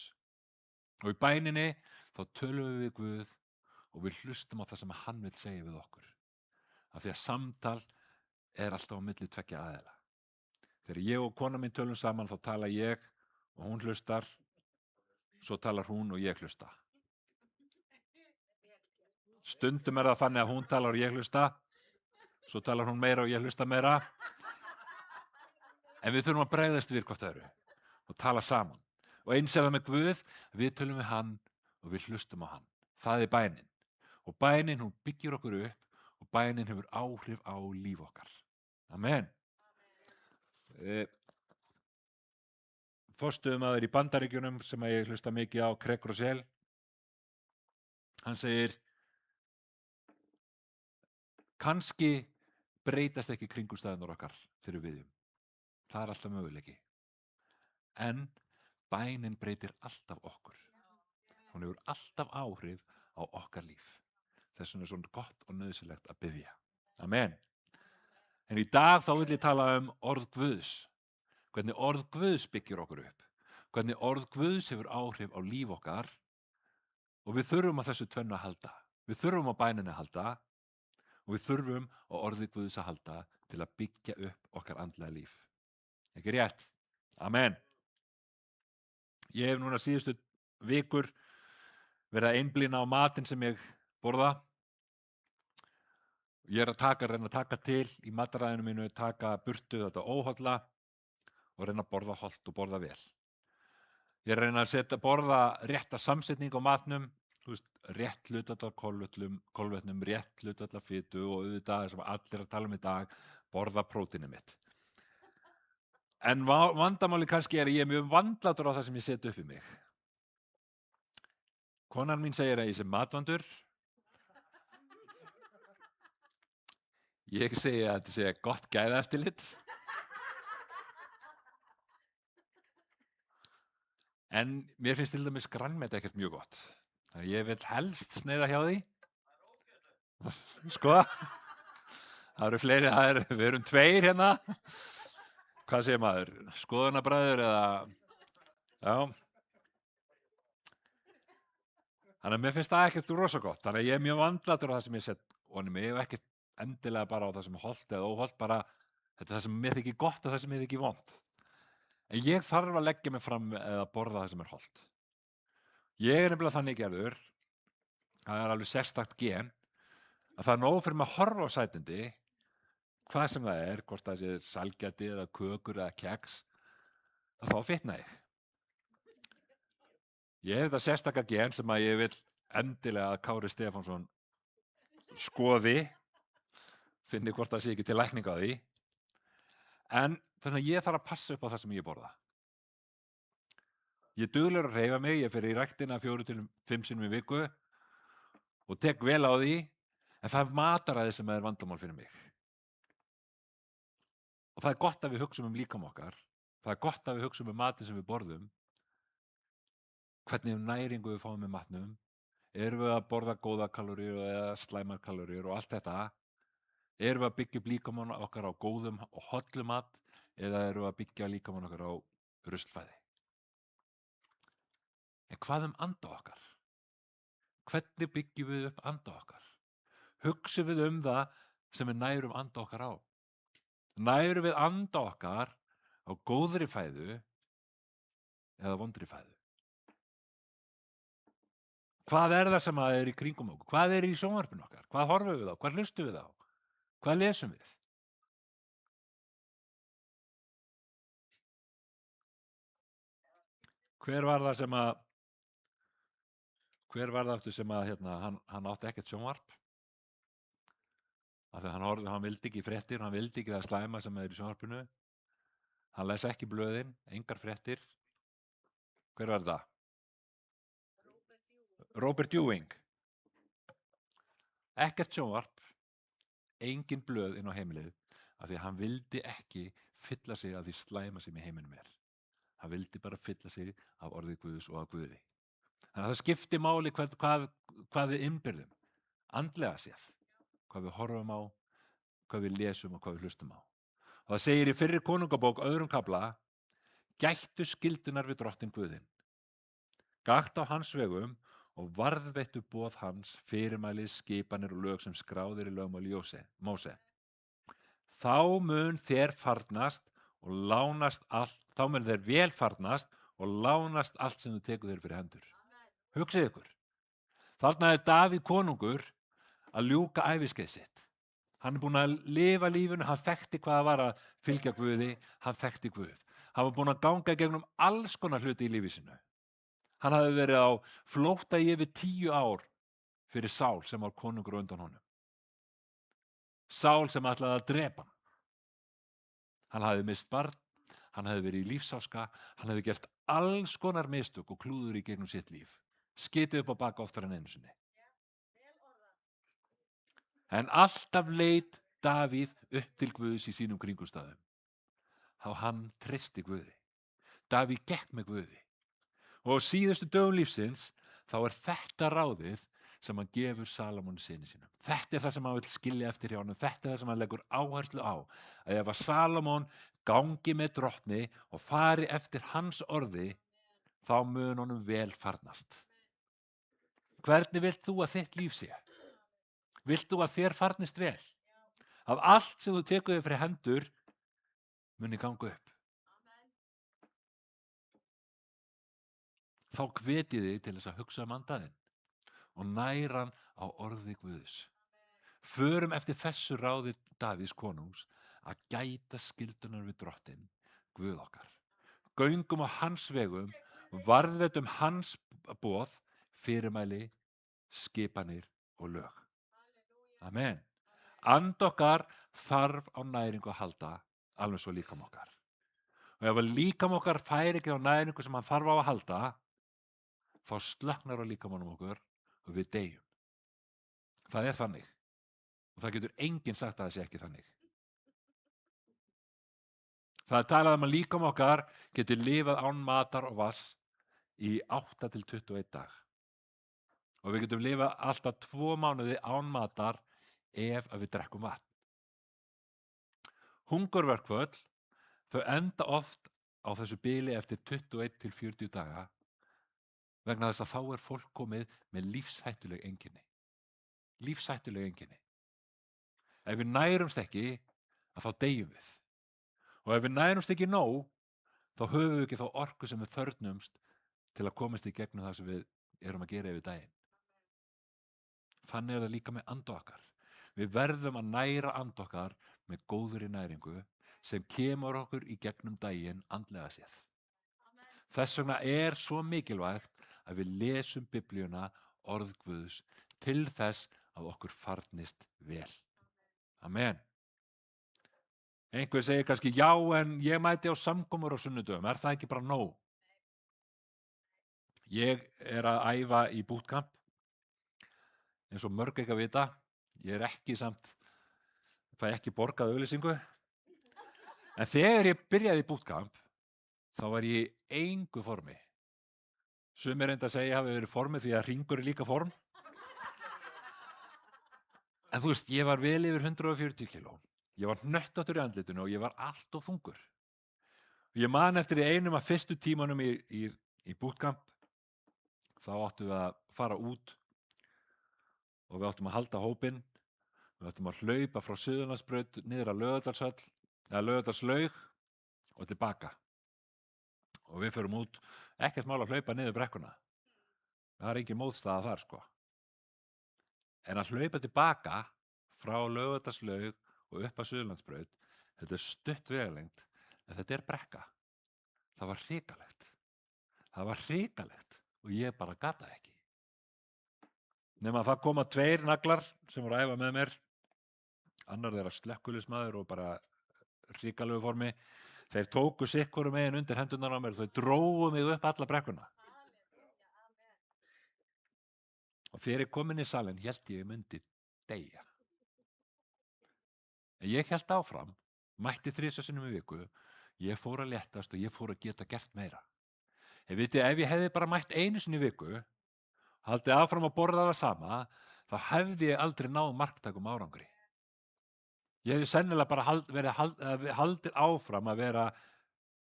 Og í bæninni þá tölum við Guð og við hlustum á það sem hann vill segja við okkur. Af því að samtal er alltaf á milli tveggja aðila. Þegar ég og kona mín tölum saman þá tala ég og hún hlustar, svo talar hún og ég hlusta. Stundum er það þannig að hún talar og ég hlusta, svo talar hún meira og ég hlusta meira. En við þurfum að bregðast við hvort öðru og tala saman. Og eins er það með Guð, við tölum við hann og við hlustum á hann. Það er bænin. Og bænin, hún byggir okkur upp og bænin hefur áhrif á líf okkar. Amen. Forstöðumaður í Bandaríkjunum sem ég hlusta mikið á, Craig Rochelle, hann segir, kannski breytast ekki kringumstæðurnar okkar þegar við biðjum. Það er alltaf möguleiki. En bænin breytir alltaf okkur. Hún hefur alltaf áhrif á okkar líf. Þess vegna er svona gott og nauðsynlegt að biðja. Amen. En í dag þá vil ég tala orð Guðs. Hvernig orð Guðs byggir okkur upp. Hvernig orð Guðs hefur áhrif á líf okkar Og við þurfum að þessu tvennu að halda. Við þurfum á bæninni að halda og við þurfum á orði Guðs að halda til að byggja upp okkar andlega líf. Ekki rétt? Amen. Ég hef núna síðustu vikur verið að einblína á matinn sem ég borða. Ég er að reyna að taka til í mataræðinu mínu, taka burtu þetta óholla og reyna að borða hollt og borða vel. Ég er að reyna að borða rétta samsetning á matnum, rétt hlutfall af kolvetnum, rétt hlutfall af fitu og auðvitað sem allir að tala um í dag, borða prótínið mitt. En vandamáli kannski er að ég er mjög vandlátur á það sem ég set upp í mig. Konan mín segir að ég sé matvandur. Ég segi að þetta sé gott gæðaeftirlit. En mér finnst til dæmis grænmeti ekkert mjög gott. Þannig að ég vil helst sneiða hjá því. Sko, það eru fleiri, við erum 2 hérna. Hvað segir maður? Skoðunarbræður eða... Já. Þannig að mér finnst það ekkert rosa gott. Þannig að ég er mjög vandlátur á það sem ég set honum. Ég hef ekkert endilega bara á það sem er hollt eða óhollt, bara þetta er það sem mér þykir gott og það sem mér þykir vont. En ég þarf að leggja mig fram eða borða það sem er hollt. Ég er nefnilega þannig gerður, það er alveg sérstakt gen, að það er nóg fyrir mig að horfa á sætindi, hvað sem það er, hvort það sé sælgæti eða kökur eða keks, þá fitna ég. Ég hef þetta sérstaka gen sem að ég vil endilega að Kári Stefánsson skoði, finni hvort það sé ekki til lækning á því, en þannig að ég þarf að passa upp á það sem ég borða. Ég er duglegur að hreyfa mig, ég fer í ræktina 4 til 5 sinnum í viku og tek vel á því, en það er mataræði sem er vandamál fyrir mig. Og það er gott að við hugsum um líkam okkar, það er gott að við hugsum um matinn sem við borðum, hvernig næringu við fáum með matnum, erum við að borða góða kaloríur eða slæmar kaloríur og allt þetta, erum við að byggja upp líkamann okkar á góðum og hollum mat eða erum við að byggja líkamann okkar á ruslfæði. En hvað anda okkar? Hvernig byggjum við upp anda okkar? Hugsum við um það sem við nærum anda okkar á? Nærum við anda okkar á góðri fæðu eða vondri fæðu? Hvað er það sem er í kringum okkur? Hvað er í sjónvarpinu okkar? Hvað horfum við á? Hvað hlustum við á? Hvað lesum við? Hver var það aftur sem að hann átti ekkert sjónvarp? Af því að hann vildi ekki fréttir, hann vildi ekki það slæma sem er í sjónvarpinu. Hann les ekki blöðin, engar fréttir. Hver var það? Robert Ewing. Ekkert sjónvarp, engin blöð inn á heimilið, af því að hann vildi ekki fylla sig af því slæma sem í heiminum er. Hann vildi bara fylla sig af orði Guðs og af Guði. Þannig að það skipti máli hvað við innbyrðum, andlega séð, hvað við horfum á, hvað við lesum og hvað við hlustum á. Og það segir í fyrri konungabók 2. kafla, gættu skyldunar við drottinn Guðinn, gakkt á hans vegum og varðveittu boð hans, fyrirmæli, skipanir og lög sem skráðir í lögmáli Móse. Þá mun þér farnast og lánast allt, þá mun þér vel farnast og lánast allt sem þú tekur þér fyrir hendur. Hugsið ykkur. Þarna er Davíð konungur að ljúka æviskeið sitt. Hann er búinn að lifa lífinu, hann þekkti hvað það var að fylgja Guði, hann þekkti Guð. Hann var búinn að ganga gegnum alls konar hluti í lífi sinu. Hann hafði verið á flótta í yfir 10 ár fyrir Sál sem var konungur undan honum. Sál sem ætlaði að drepa hann. Hann hafði mist barn, hann hafði verið í lífsáska, hann hafði gert alls konar mistök og klúður í gegnum sitt líf. Skitið upp á baka oftar en einu sinni. En alltaf leit Davíð upp til Guðs í sínum kringumstæðum. Þá hann treysti Guði. Davíð gekk með Guði. Og á síðustu dögum lífsins þá er þetta ráðið sem hann gefur Salómon syni sínum. Þetta er það sem hann vill skilja eftir hjá honum. Þetta er það sem hann leggur áherslu á. Að ef að Salómon gangi með drottni og fari eftir hans orði, þá mun honum vel farnast. Hvernig vilt þú að þitt líf sé? Vilt þú að þér farnist vel? Að allt sem þú tekur þig fyrir hendur muni ganga upp. Þá hvet ég þig til þess að hugsa andaðinn og næra hann á orði Guðs. Förum eftir þessu ráði Davíðs konungs að gæta skyldunar við drottinn, Guð okkar. Göngum á hans vegum, varðveitum hans boð, fyrirmæli, skipanir og lög. Amen. And okkar þarf á næringu að halda, alveg svo líkam okkar. Og ef líkam okkar fær ekki á næringu sem hann þarf á að halda, þá slöknar á líkamanum okkur og við deyjum. Það er þannig. Og það getur enginn sagt að það sé ekki þannig. Það er talað að líkam okkar geti lifað án matar og vass í 8 til 21 dag. Og við getum lifað alltaf 2 mánuði án matar ef við drekkum vatn. Hungurverkföll, þau enda oft á þessu bili eftir 21 til 40 daga vegna þess að þá er fólk komið með lífshættuleg einkenni. Lífshættuleg einkenni. Ef við nærumst ekki, að þá deyjum við. Og ef við nærumst ekki nóg, þá höfum við ekki þá orku sem við þörfnumst til að komast í gegnum það sem við erum að gera yfir daginn. Þannig er það líka með anda okkar. Við verðum að næra anda okkar með góðri næringu sem kemur okkur í gegnum daginn andlega séð. Þess vegna er svo mikilvægt að við lesum Biblíuna, orð Guðs, til þess að okkur farnist vel. Amen. Einhver segir kannski, já, en ég mæti á samkomur á sunnudöfum, er það ekki bara nóg? Ég er að æfa í bootcamp, eins og mörg ekki að vita. Ég er ekki fæ ekki borgað auglýsingu. En þegar ég byrjaði í bootcamp, þá var ég í engu formi. Sumir reynda að segja hafi verið formi því að hringur er líka form. En þú veist, ég var vel yfir 140 kíló. Ég var hnöttóttur í andlitinu og ég var allt of þungur. Ég man eftir í einum af fyrstu tímanum í bootcamp, þá áttum við að fara út og við áttum að halda hópinn. Við áttum að hlaupa frá Suðurlandsbraut niður að Laugardalslaug og tilbaka. Og við förum út, ekkert mál að hlaupa niður brekkuna. Það er engin mótstaða þar, sko. En að hlaupa tilbaka frá Laugardalslaug og upp að Suðurlandsbraut, þetta er stutt vegalengd, en þetta er brekka. Það var hrikalegt. Það var hrikalegt og ég bara gat það ekki. Nema það koma 2 naglar sem voru að æfa með mér. Annar þeirra slökkviliðsmaður og bara hrikalegu formi. Þeir tóku sikkoru megin undir hendurnar á mér og þau drógu mig upp alla brekkuna. Og þegar ég kom inn í salinn hélt ég myndi deyja. En ég hélt áfram, mætti 3 sinnum í viku, ég fór að léttast og ég fór að geta gert meira. Ef ég hefði bara mætt 1 sinni í viku, haldið áfram að borða það sama, þá hefði ég aldrei náð marktækum árangri. Ég hefði sennilega bara haldið áfram að vera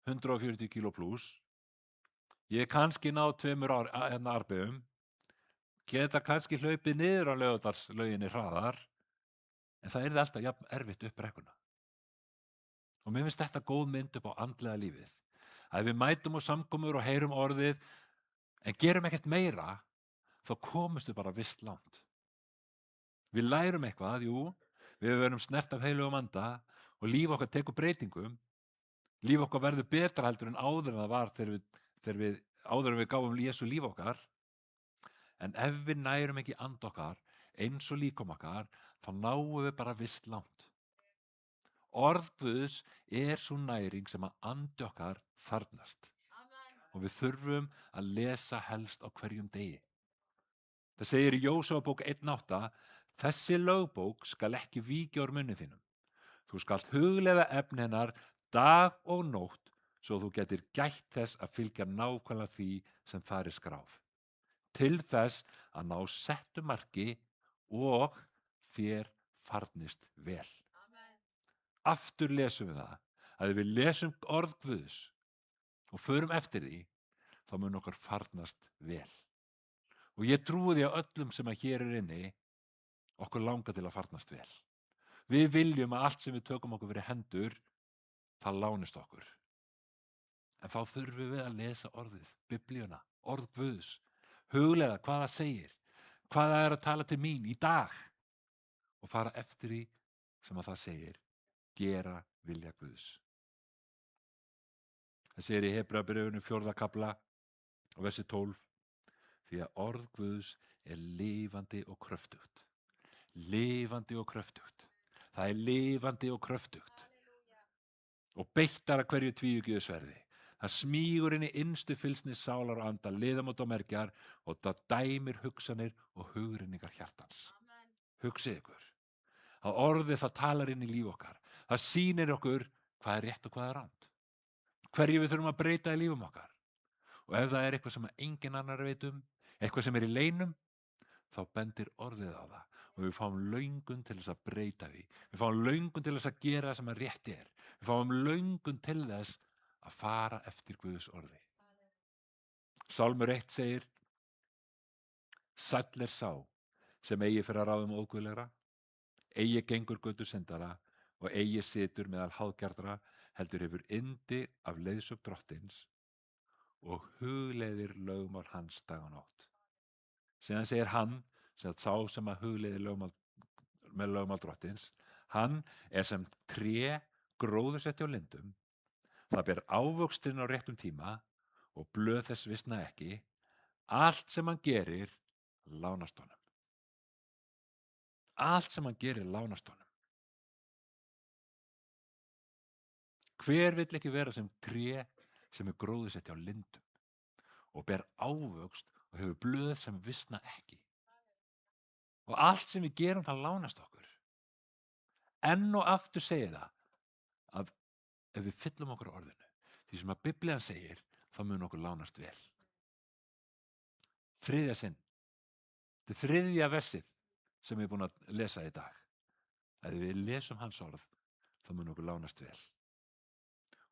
140 kíló pluss. Ég kannski náð 2 arbeiðum, geta kannski hlaupið niður á Laugardalslauginni hraðar, en það yrði alltaf jafn erfitt upp brekkuna. Og mér finnst þetta góð mynd upp á andlega lífið. Að við mætum á samkomur og heyrum orðið, en gerum ekkert meira, þá komumst við bara visst langt. Við lærum eitthvað, jú, við verum snert af heilugum anda og líf okkar tekur breytingum. Líf okkar verður betra heldur en áður en það var áður en við gáfum Jesú líf okkar. En ef við nærum ekki and okkar eins og líkam okkar, þá náum við bara visst langt. Orð Guðs er svo næring sem að andi okkar þarfnast. Og við þurfum að lesa helst á hverjum degi. Það segir í Jósúabók 1:8, þessi lögbók skal ekki víkja úr munni þínum. Þú skalt hugleiða efni hennar dag og nótt, svo þú getur gætt þess að fylgja nákvæmlega því sem þar er skráð. Til þess að ná settu marki og þér farnist vel. Aftur lesum við það, að ef við lesum orð Guðs og förum eftir því, þá mun okkar farnast vel. Og ég trúi því að öllum sem að hér inni, okkur langar til að farnast vel. Við viljum að allt sem við tökum okkur fyrir hendur, það lánist okkur. En þá þurfum við að lesa orðið, Biblíuna, orð Guðs, hugleiða hvað það segir, hvað það er að tala til mín í dag og fara eftir því sem að það segir, gera vilja Guðs. Það segir í Hebreabréfinu 4. kafla og versi 12, því að orð Guðs er lifandi og kröftugt. Lifandi og kröftugt. Það er lifandi og kröftugt. Og beittar að hverju tvíuggiðu sverði. Það smýgur inn í innstu fylsni sálar og anda, liðamót og mergjar og það dæmir hugsanir og hugrenningar hjartans. Hugsið ykkur. Að orðið það talar inn í líf okkar. Það sýnir okkur hvað er rétt og hvað er rangt. Hverju við þurfum að breyta í lífum okkar. Og ef það er eitthvað sem engin annar veit eitthvað sem er í leynum, þá bendir orðið á það. Og við fáum löngun til þess að breyta því. Við fáum löngun til þess að gera það sem að rétt er. Við fáum löngun til þess að fara eftir Guðs orði. Sálmur 1 segir, sæll er sá sem eigi fyrir að ráðum óguðlegra, eigi gengur götu syndara og eigi situr meðal háðgjarnra, heldur hefur yndi af leiðsögn drottins og hugleiðir lögmál hans dag og nótt. Síðan segir hann, sem sá sem að hugleiðir með lögmál drottins, hann er sem tré gróðursett á lindum, það ber ávöxtinn á réttum tíma og blöð þess visna ekki, allt sem hann gerir lánast honum. Allt sem hann gerir lánast honum. Hver vill ekki vera sem tré sem er gróðursett á lindum og ber ávöxt og hefur blöð sem visna ekki. Og allt sem við gerum það lánast okkur. Enn og aftur segir það að ef við fyllum okkur á orðinu, því sem að Biblían segir, þá mun okkur lánast vel. Þriðja sinn. Þetta er 3. versið sem ég er búin að lesa í dag. Ef við lesum hans orð, þá mun okkur lánast vel.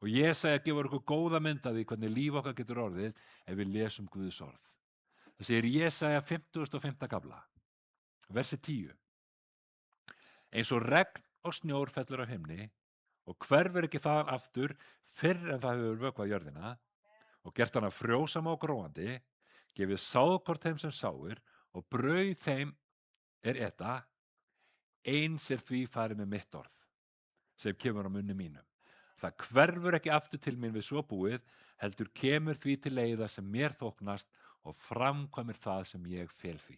Og Jesaja gefur okkur góða mynd af því hvernig líf okkar getur orðið ef við lesum Guðs orð. Það segir í Jesaja 55. kafla, versi 10. Eins og regn og snjór fellur af himni og hverfur ekki þaðan aftur fyrr en það hefur vökvað jörðina og gert hana frjósama og gróandi, gefið sáðkort þeim sem sáir og brauð þeim er eta, eins er því farið með mitt orð, sem kemur á munni mínum. Það hverfur ekki aftur til mín við svo búið, heldur kemur því til leiða sem mér þóknast og framkvæmir það sem ég fel því.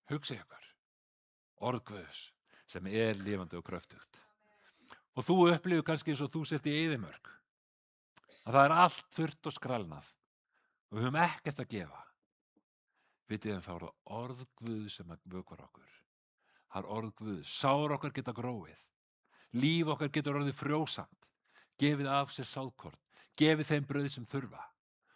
Hugsið ykkur, orð Guðs sem er lifandi og kröftugt. Og þú upplifir kannski eins og þú sért í eyðimörk, að það er allt þurrt og skrælnað og við höfum ekkert að gefa. Vitið en þá er það orð Guðs sem vökvar okkur. Það er orð Guðs, sár okkar geta gróið, líf okkar getur orðið frjósamt, gefið af sér sáðkorn, gefið þeim brauð sem þurfa.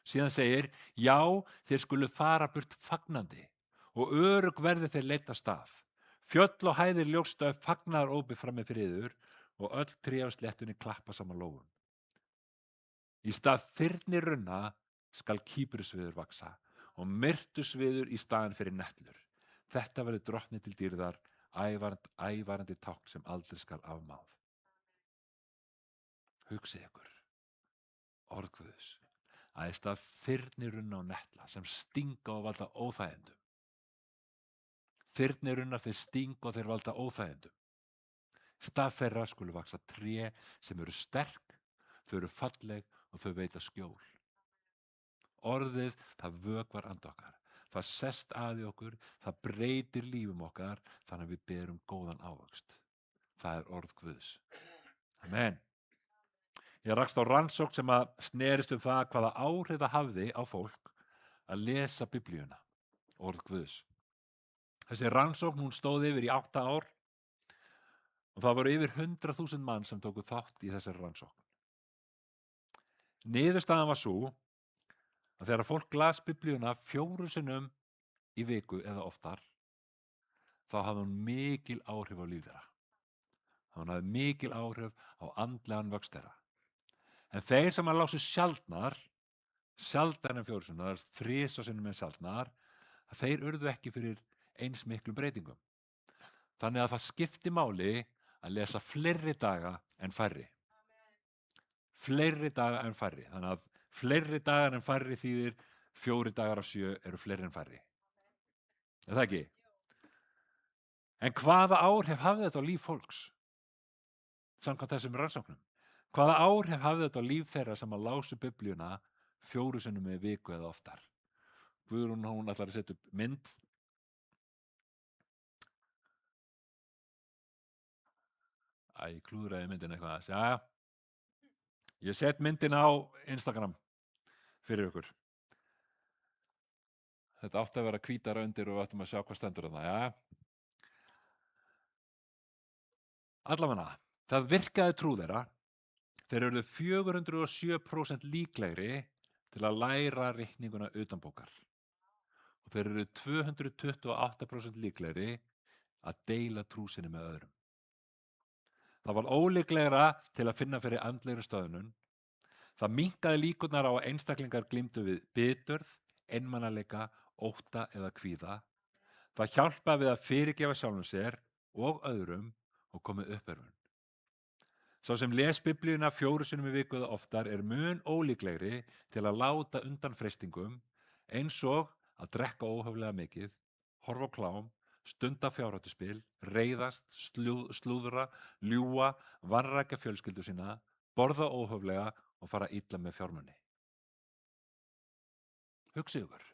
Síðan segir, já, þeir skulu fara burt fagnandi og örugg verði þeir leitt af stað. Fjöll og hæðir ljósta upp fagnaðarópi frammi fyrir yður og öll tré á sléttunni klappa saman lófum. Í stað þyrnir runna skal kýprusviður vaksa og myrtusviður í staðinn fyrir netlur. Þetta verður drottni til dýrðar, ævarandi tákn sem aldrei skal afmáð. Hugsið ykkur, orð Guðs, að í stað þyrnir runna og netla sem stinga og valda óþægindum. Þyrnir runna þeir stinga og þeir valda óþægindum. Stað þeirra skulu vaksa tré sem eru sterk, þau eru falleg og þau veita skjól. Orðið, það vökvar anda okkar. Það sest að í okkur, það breytir lífum okkar þannig að við berum góðan ávöxt. Það er orð Guðs. Amen. Ég rakst á rannsókn sem að snerist það hvaða áhrif það hafði á fólk að lesa Biblíuna, orð Guðs. Þessi rannsókn, hún stóð yfir í 8 ár og það voru yfir 100.000 mann sem tóku þátt í þessari rannsókn. Niðurstaðan var svo að þegar fólk las Biblíuna 4 sinnum í viku eða oftar, þá hafði hún mikil áhrif á líf þeirra. Hún hafði mikil áhrif á andlegan vöxt þeirra. En þeir sem að lásu sjaldnar, sjaldnar en 4 sinnum, það er 3 sinnum en sjaldnar, að þeir urðu ekki fyrir eins miklum breytingum. Þannig að það skipti máli að lesa fleiri daga en færri. Fleiri daga en færri. Þannig að fleiri dagar en færri þýðir 4 dagar af 7 eru fleiri en færri. Er það ekki? En hvaða áhrif hafði þetta á líf fólks? Samkvæmt þessum rannsóknum. Hvaða áhrif hafði þetta á líf þeirra sem að lásu Biblíuna 4 sinnum í viku eða oftar? Guðrún, hún ætlar að setja upp mynd. Æ, klúðraði myndin eitthvað. Jæja. Ég set myndin á Instagram fyrir ykkur. Þetta átti að vera hvítara undir og við ættum að sjá hvað stendur þarna. Jæja. Allavega, það virkaði trú þeirra. Þeir urðu 407% líklegri til að læra reikninguna utanbókar. Og þeir eru 228% líklegri að deila trú sinni með öðrum. Það var ólíklegra til að finna fyrir andlegri stöðnun. Það minnkaði líkurnar á að einstaklingar glímdu við biturð, einmanaleika, ótta eða kvíða. Það hjálpaði við að fyrirgefa sjálfum sér og öðrum og komið uppörfun. Sá sem les Biblíuna 4 sinnum í viku eða oftar er mun ólíklegri til að láta undan freistingum eins og að drekka óhóflega mikið, horfa á klám, stunda fjárhættuspil, reiðast, slúðra, ljúga, vanrækja fjölskyldu sína, borða óhóflega og fara illa með fjármuni. Hugsið ykkur,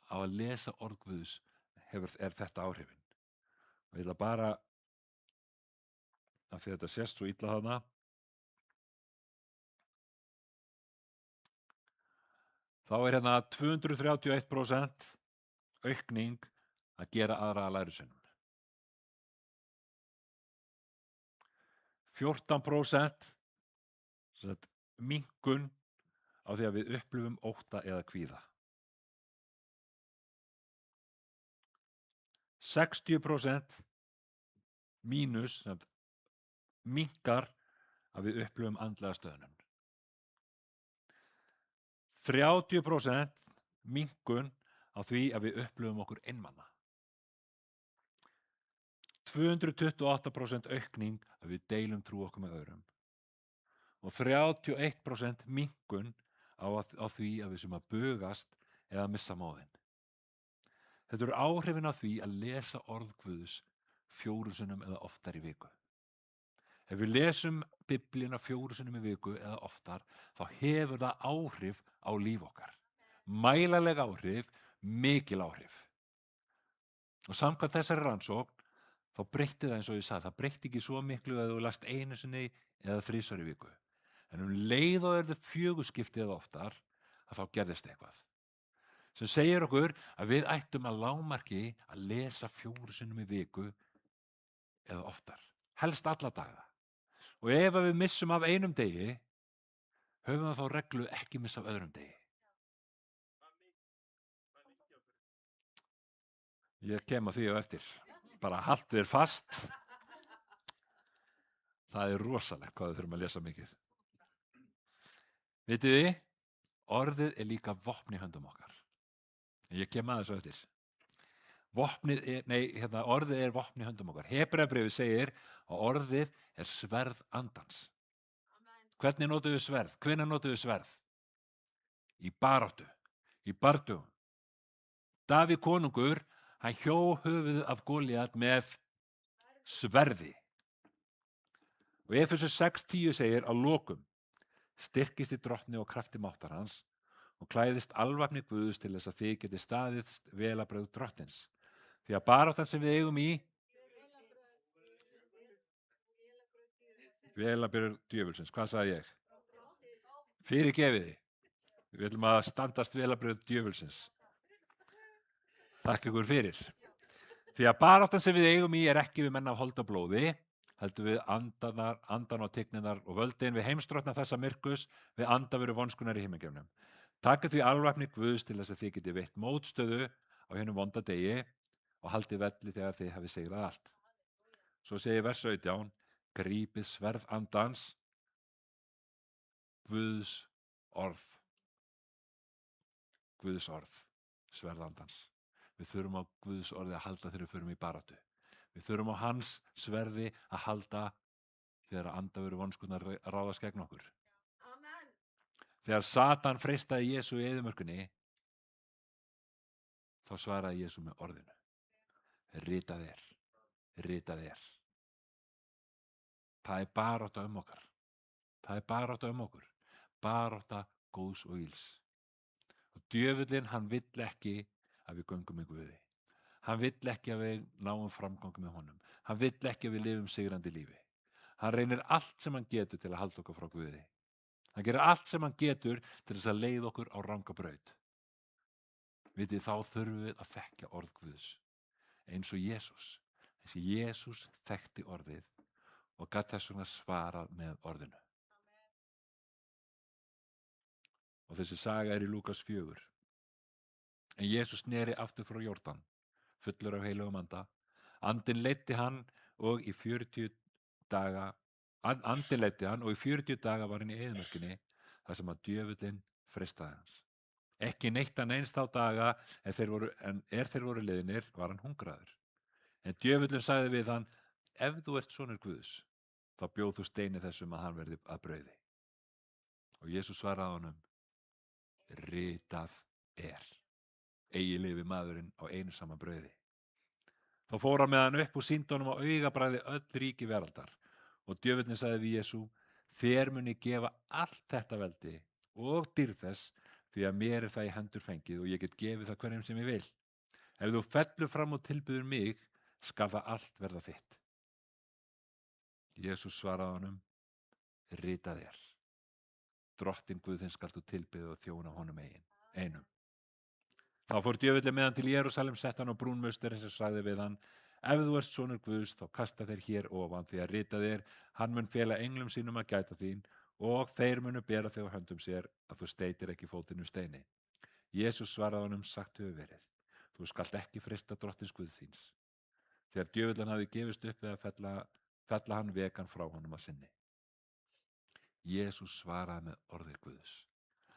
á að lesa orð Guðs er þetta áhrifin. Og ég ætla bara, af því þetta sést svo illa þarna, þá er hérna 231% aukning að gera aðra að lærisveinum. 14% minnkun á því að við upplifum ótta eða kvíða. 60% mínus minnkar að við upplifum andlega stöðnun. 30% minnkun á því að við upplifum okkur einmana. 228% aukning að við deilum trú okkur með öðrum. Og 31% minnkun á því að við sem að bugast eða missa móðinn. Þetta eru áhrifin af því að lesa orð Guðs 4 sinnum eða oftar í viku. Ef við lesum Biblíuna 4 sinnum í viku eða oftar, þá hefur það áhrif á líf okkar. Mælanleg áhrif, mikil áhrif. Og samkvæmt þessari rannsókn, þá breytti það eins og ég sagði, það breytti ekki svo miklu að þú last 1 sinni eða 3 í viku. En leið og er það 4 skipti eða oftar, að þá gerðist eitthvað. Sem segir okkur að við ættum að lágmarki að lesa 4 sinnum í viku eða oftar. Helst alla daga. Og ef við missum af einum degi, höfum við þá reglu ekki missa af öðrum degi. Ég kem að því á eftir. Bara haltu þér fast. Það er rosalegt hvað við þurfum að lesa mikið. Vitið þið, orðið er líka vopn í höndum okkar. Ég kem að þessu eftir. Orðið er vopn í höndum okkar. Hebreabréfið segir að orðið er sverð andans. Hvernig notum við sverð? Hvenær notum við sverð? Í baráttu, í bardugum. Davíð konungur, hann hjó höfuðið af Gólíat með sverði. Og Efesus 6:10 segir að lokum styrkist í drottni og krafti máttar hans og klæðist alvæpni Guðs til þess að þið geti staðist velabrögð drottins. Því að baráttan sem við eigum í velabrögð djöfulsins, hvað sagði ég? Fyrirgefiði. Við viljum að standast velabrögð djöfulsins. Þakka ykkur fyrir. Því að baráttan sem við eigum í er ekki við menn af hold og blóði, heldur við andan og tigninar og völdin við heimsdrottna þessa myrkus, við andaveru vonskunar í himingefnum. Takið því alvæpni Guðs til þess að þið geti veitt mótstöðu á hinum vonda degi og haldið velli þegar þið hafið sigrað allt. Svo segir vers 17, grípið sverð andans, Guðs orð. Guðs orð, sverðandans. Við þurfum á Guðs orði að halda þegar við förum í baráttu. Við þurfum á hans sverði að halda þegar andaveru vonskunnar ráðast gegn okkur. Amen. Þegar Satan freistaði Jesú í eyðimörkunni, þá svaraði Jesú með orðinu. Ritað er, ritað er. Það er barátta okkur. Það er barátta okkur. Barátta góðs og ills. Og djöfullinn, hann vill ekki að við göngum í Guði. Hann vill ekki að við náum framgangi með honum. Hann vill ekki að við lifum sigrandi lífi. Hann reynir allt sem hann getur til að halda okkur frá Guði. Hann gerir allt sem hann getur til þess að leiða okkur á ranga braut. Vitið, þá þurfum við að þekkja orð Guðs. Eins og Jesús. Þessi Jesús þekkti orðið og gat þess vegna svarað með orðinu. Og þessi saga er í Lúkas 4. En Jesús sneri aftur frá Jórdan, fullur af heilugum anda. Andinn leiddi hann og í 40 daga var hann í eyðimörkinni, þar sem að djöfullinn freistaði hans. Ekki neitt hann eins þá daga, en þeir voru liðnir, var hann hungraður. En djöfullinn sagði við hann, ef þú ert sonur Guðs, þá bjóð þú steini þessum að hann verði að brauði. Og Jesús svaraði honum, ritað er. Eigi lifi maðurinn á einu sama brauði. Þá fór hann með hann upp og sýndi honum á augabragði öll ríki veraldar. Og djöfullinn sagði við Jesú, þér muni gefa allt þetta veldi og dýrð þess, því að mér er það í hendur fengið og ég get gefið það hverjum sem ég vil. Ef þú fellur fram og tilbyður mig, skal það allt verða þitt. Jesús svaraði honum, ritað er. Drottinn Guð þinn skalt þú tilbyða og þjóna honum einum. Þá fór djöfullinn með hann til Jerúsalem, sett hann á brúnmusturinn sem sagði við hann, ef þú ert sonur Guðs, þá kasta þeir hér ofan, því að ritað er, hann mun fela englum sínum að gæta þín og þeir munu bera þig á höndum sér að þú steytir ekki fótinn steini. Jesús svaraði honum, sagt hefur verið, þú skalt ekki freista drottins Guðs þíns. Þegar djöfullinn hafði gefist upp við að fella hann, vek hann frá honum að sinni. Jesús svaraði með orði Guðs,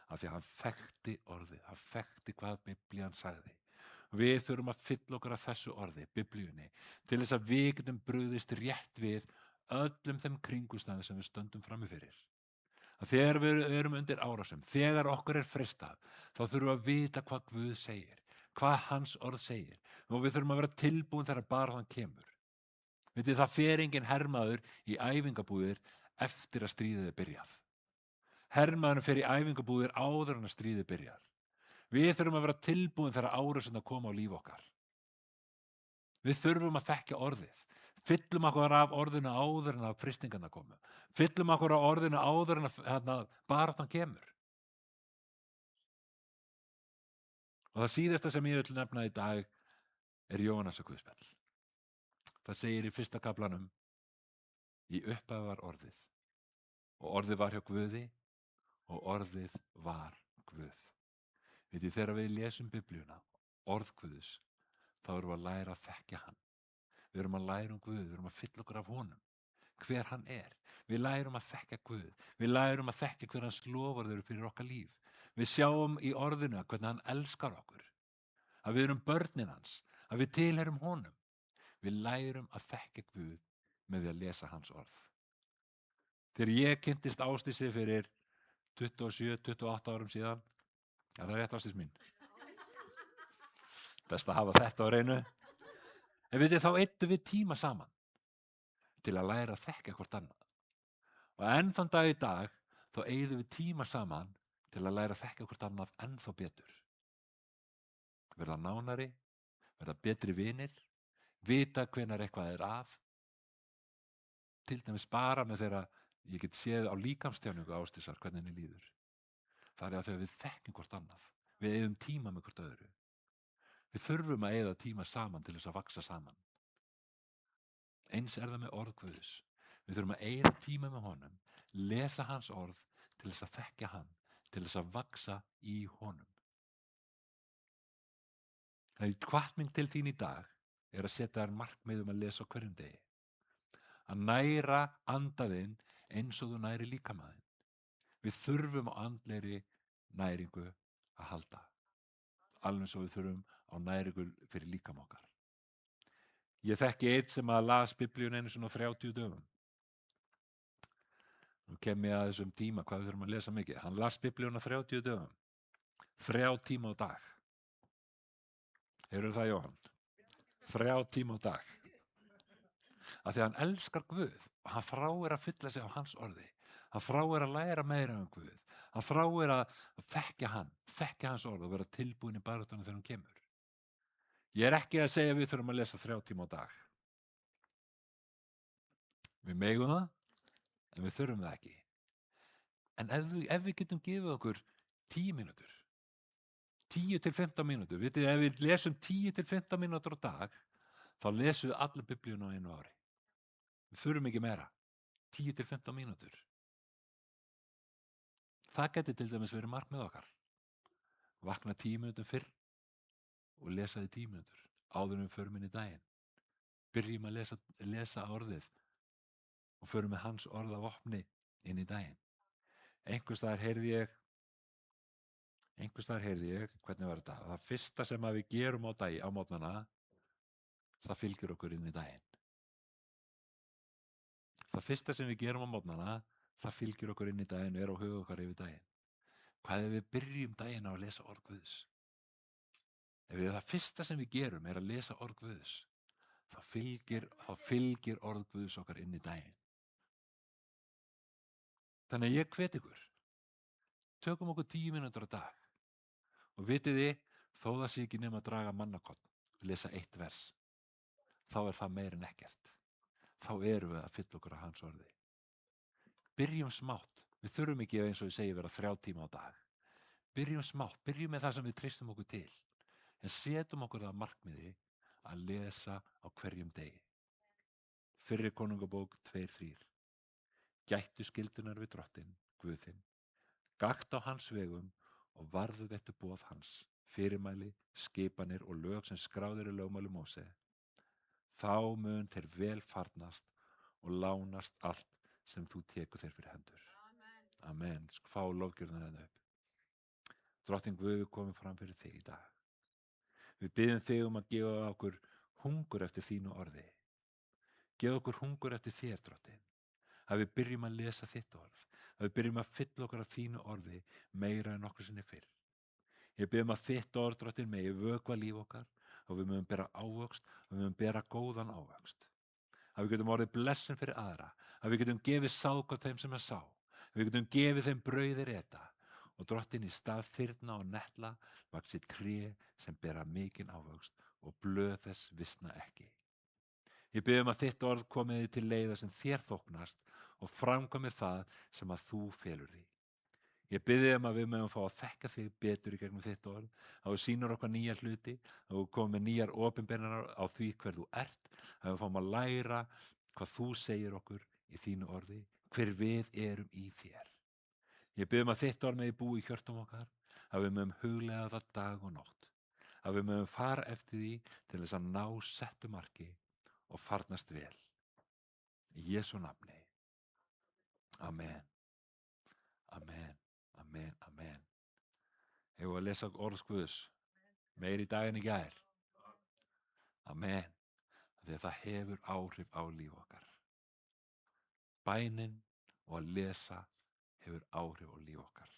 af því að hann þekkti orðið, hann þekkti hvað Biblían sagði. Við þurfum að fylla okkur af þessu orði, Biblíunni, til þess að við getum brugðist rétt við öllum þeim kringumstæðum sem við stöndum frammi fyrir. Að þegar við erum undir árásum, þegar okkur er freistað, þá þurfum við að vita hvað Guð segir, hvað hans orð segir, og við þurfum að vera tilbúin þegar baráttan kemur. Vitið, það fer enginn hermaður í æfingabúðir eftir að stríðið er byrjað. Hermaðurinn fer í æfingabúðir áður en að stríðið byrjar. Við þurfum að vera tilbúin þegar árásin koma á líf okkar. Við þurfum að þekkja orðið. Fyllum okkur af orðinu áður en að freistingarnar komu. Fyllum okkur af orðinu áður en að baráttan kemur. Og það síðasta sem ég vil nefna í dag er Jóhannesar guðspjall. Það segir í 1. kaflanum, í upphafi var orðið, og orðið var hjá Guði, og orðið var Guð. Vitið, þegar við lesum Biblíuna, orð Guðs, þá erum við að læra að þekkja hann. Við erum að læra Guð, við erum að fylla okkur af honum, hver hann er. Við lærum að þekkja Guð, við lærum að þekkja hver hans loforð eru fyrir okkar líf. Við sjáum í orðinu hvernig hann elskar okkur, að við erum börnin hans, að við tilheyrum honum. Við lærum að þekkja Guð með því að lesa hans orð. Þegar ég kynntist Ásdísi fyrir 27-28 árum síðan, ja, það er rétt Ásdís mín. Best að hafa þetta á hreinu. En vitið, þá eyddum við tíma saman til að læra að þekkja hvort annað. Og enn þann dag í dag, þá eyðum við tíma saman til að læra að þekkja hvort annað ennþá betur. Verða nánari, verða betri vinir, vita hvenær eitthvað er að. Til dæmis bara með þegar ég get séð á líkamstjáningu Ásdísar hvernig henni líður. Það er að þegar við þekkjum hvort annað, við eyðum tíma með hvort öðru. Við þurfum að eyða tíma saman til þess að vaksa saman. Eins er það með orð Guðs. Við þurfum að eyða tíma með honum, lesa hans orð til þess að þekkja hann, til þess að vaksa í honum. Það er hvatning til þín í dag er að setja þér markmið að lesa á hverjum degi. Að næra andaðinn eins og þú næri líkamaðinn. Við þurfum á andlegri næringu að halda. alveg svo við þurfum á næringu fyrir líkam okkar. Ég þekki einn sem að las Biblíun einu sinni á 30 dögum. Nú kem ég að þessum tíma hvað við þurfum að lesa mikið. Hann las Biblíun á 30 dögum. 3 tíma á dag. Heyrðu það, Jóhann? 3 tíma á dag. Af því að hann elskar Guð og hann þráir að fylla sig á hans orði. Hann þráir að læra meira um Guð. Hann þráir að þekkja hans orð og vera tilbúin í baráttunni þegar hann kemur. Ég er ekki að segja að við þurfum að lesa 3 tíma á dag. Við megum það, en við þurfum það ekki. En ef við getum gefið okkur 10 mínútur, 10 til 15 mínútur, vitið, ef við lesum 10 til 15 mínútur á dag, þá lesum við allir Biblíuna á einu ári. Við þurfum ekki meira. 10 til 15 mínútur. Það geti til dæmis verið markmið okkar. Vakna 10 mínútur fyrr og lesa því 10 mínútur áður en við förum inn í daginn. Byrjum að lesa orðið og förum með hans orð af opni inn í daginn. Einhvers staðar heyrði ég, hvernig var þetta? Það fyrsta sem að við gerum á morgnana, það fylgir okkur inn í daginn. Það fyrsta sem við gerum á morgnana, það fylgir okkur inn í daginn og er á huga okkar yfir daginn. Hvað ef við byrjum daginn á að lesa orð Guðs? Ef það fyrsta sem við gerum er að lesa orð Guðs, þá fylgir orð Guðs okkar inn í daginn. Þannig að ég hvet ykkur, tökum okkur 10 mínútur á dag og vitið þið, þó það sé ekki nema að draga mannakott og lesa 1 vers, þá er það meir en ekkert. Þá erum við að fylla okkur á hans orði. Byrjum smátt. Við þurfum ekki, eins og ég segi, vera 3 tíma á dag. Byrjum smátt. Byrjum með það sem við treystum okkur til. En setjum okkur það markmiði að lesa á hverjum degi. Fyrri Konungabók 2:3. Gættu skyldunar við Drottinn, Guð þinn. Gaktu á hans vegum og varðveittu boð hans, fyrirmæli, skipanir og lög sem skráðir í lögmáli Móse. Þá mun þeir vel farnast og lánast allt sem þú tekur þeir fyrir hendur. Amen. Fá lofgjörðuna þetta upp. Drottinn Guð, við komum fram fyrir þig í dag. Við biðjum þig að gefa okkur hungur eftir þínu orði. Gefa okkur hungur eftir þér, Drottinn. Að við byrjum að lesa þitt orð. Að við byrjum að fylla okkur af þínu orði meira en nokkur sinni fyrr. Ég biðjum að þitt orð, Drottinn, megi vökva líf okkar og við mögum bera ávöxt og við mögum bera góðan ávöxt. Að við getum orðið blessun fyrir aðra. Að við getum gefið sáðgóð þeim sem sá. Að við getum gefið þeim brauðir eta. Og Drottinn, í stað þyrna og netla vaxi tré sem bera mikinn ávöxt og blöð þess visna ekki. Ég biðjum að þitt orð komið til leiða sem þér þóknast og framkvæmir það sem að þú felur því. Ég biðjum að við mögum fá að þekka þig betur í gegnum þitt orð, að þú sýnur okkar nýja hluti, að þú komið með nýjar opinberunar á því hver þú ert, að við fáum að læra hvað þú segir okkur í þínu orði, hver við erum í þér. Ég biðjum að þitt orð megi búi í hjörtum okkar, að við mögum huglega það dag og nótt, að við mögum fara eftir því til þess að ná settu marki og farnast vel. Í Jesú nafni. Amen. Amen. Amen. Amen. Hefur að lesa orð Guðs meir í dag en í gær. Amen. Þegar það hefur áhrif á líf okkar. Bænin og að lesa hefur áhrif á líf okkar.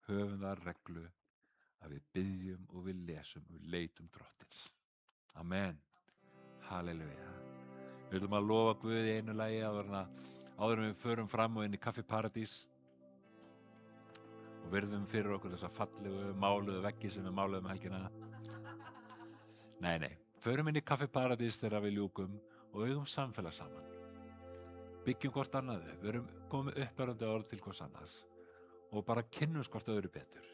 Höfum það reglu að við biðjum og við lesum og við leitum Drottins. Amen. Halleluja. Við viljum að lofa Guði í einu lagi áður en við förum fram og inn í Kaffi Paradís og virðum fyrir okkur þessa fallegu máluðu veggi sem við máluðum helgina. Nei, förum inn í Kaffi Paradís þegar við ljúkum og eigum samfélag saman. Byggjum hvort annað, við erum komið uppörandi orð til hvers annars og bara kynnumst hvort öðru betur.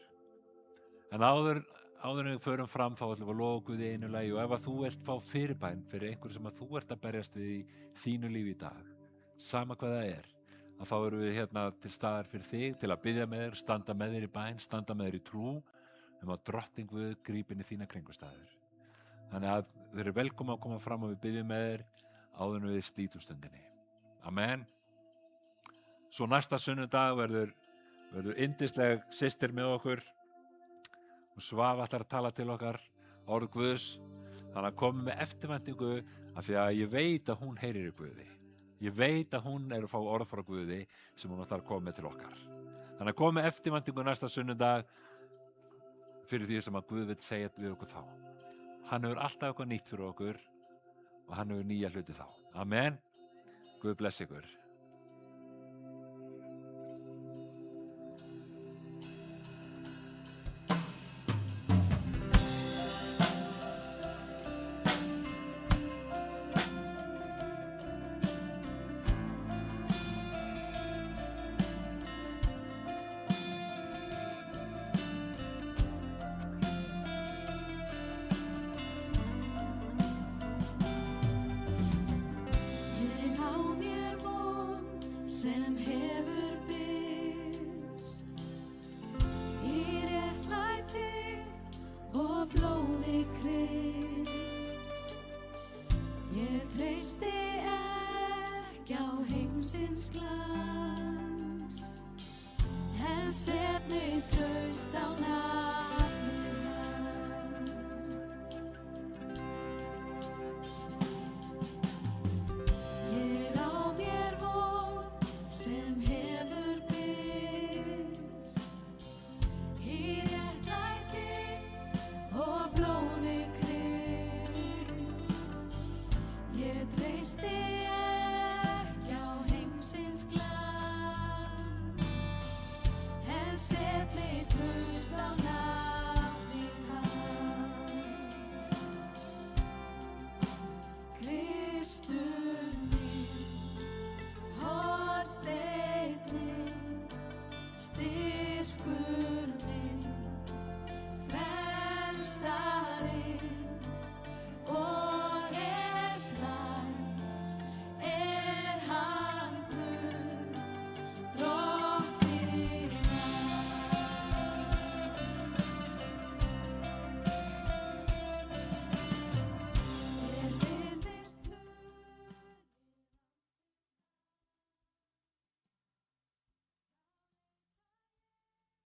En áður en við förum fram þá ætlum við að lofa Guði í einu lagi og ef að þú vilt fá fyrirbæn fyrir einhverju sem að þú ert að berjast við í þínu lífi í dag, sama hvað það er, að þá erum við hérna til staðar fyrir þig til að biðja með þér, standa með þér í bæn, standa með þér í trú að Drottinn Guð grípi inn í þína kringumstæður. Þannig að þeir eru velkomin að koma fram og við biðjum með þér áður en við slítum stundinni. Amen. Svo næsta sunnudag verður yndisleg systir með okkur og Svava ætlar að tala til okkar orð Guðs, þannig að komum með eftirvæntingu af því að ég veit að hún heyrir í Guði. Ég veit að hún er að fá orð frá Guði sem hún ætlar að koma með til okkar. Þannig að komum með eftirvæntingu næsta sunnudag fyrir því sem að Guð vill segja við okkur þá. Hann hefur alltaf eitthvað nýtt fyrir okkur og hann hefur nýja hluti þá. Amen. Guð bless ykkur. Ég á mér von sem hefur birst í réttlæti og blóði Krists. Ég treysti ekki á heimsins glans, en set mig traust á nafnið hans. Ég á mér von sem hefur birst í réttlæti og blóði Krists. Ég treysti ekki á heimsins glans, en set mig traust á nafnið hans. Kristus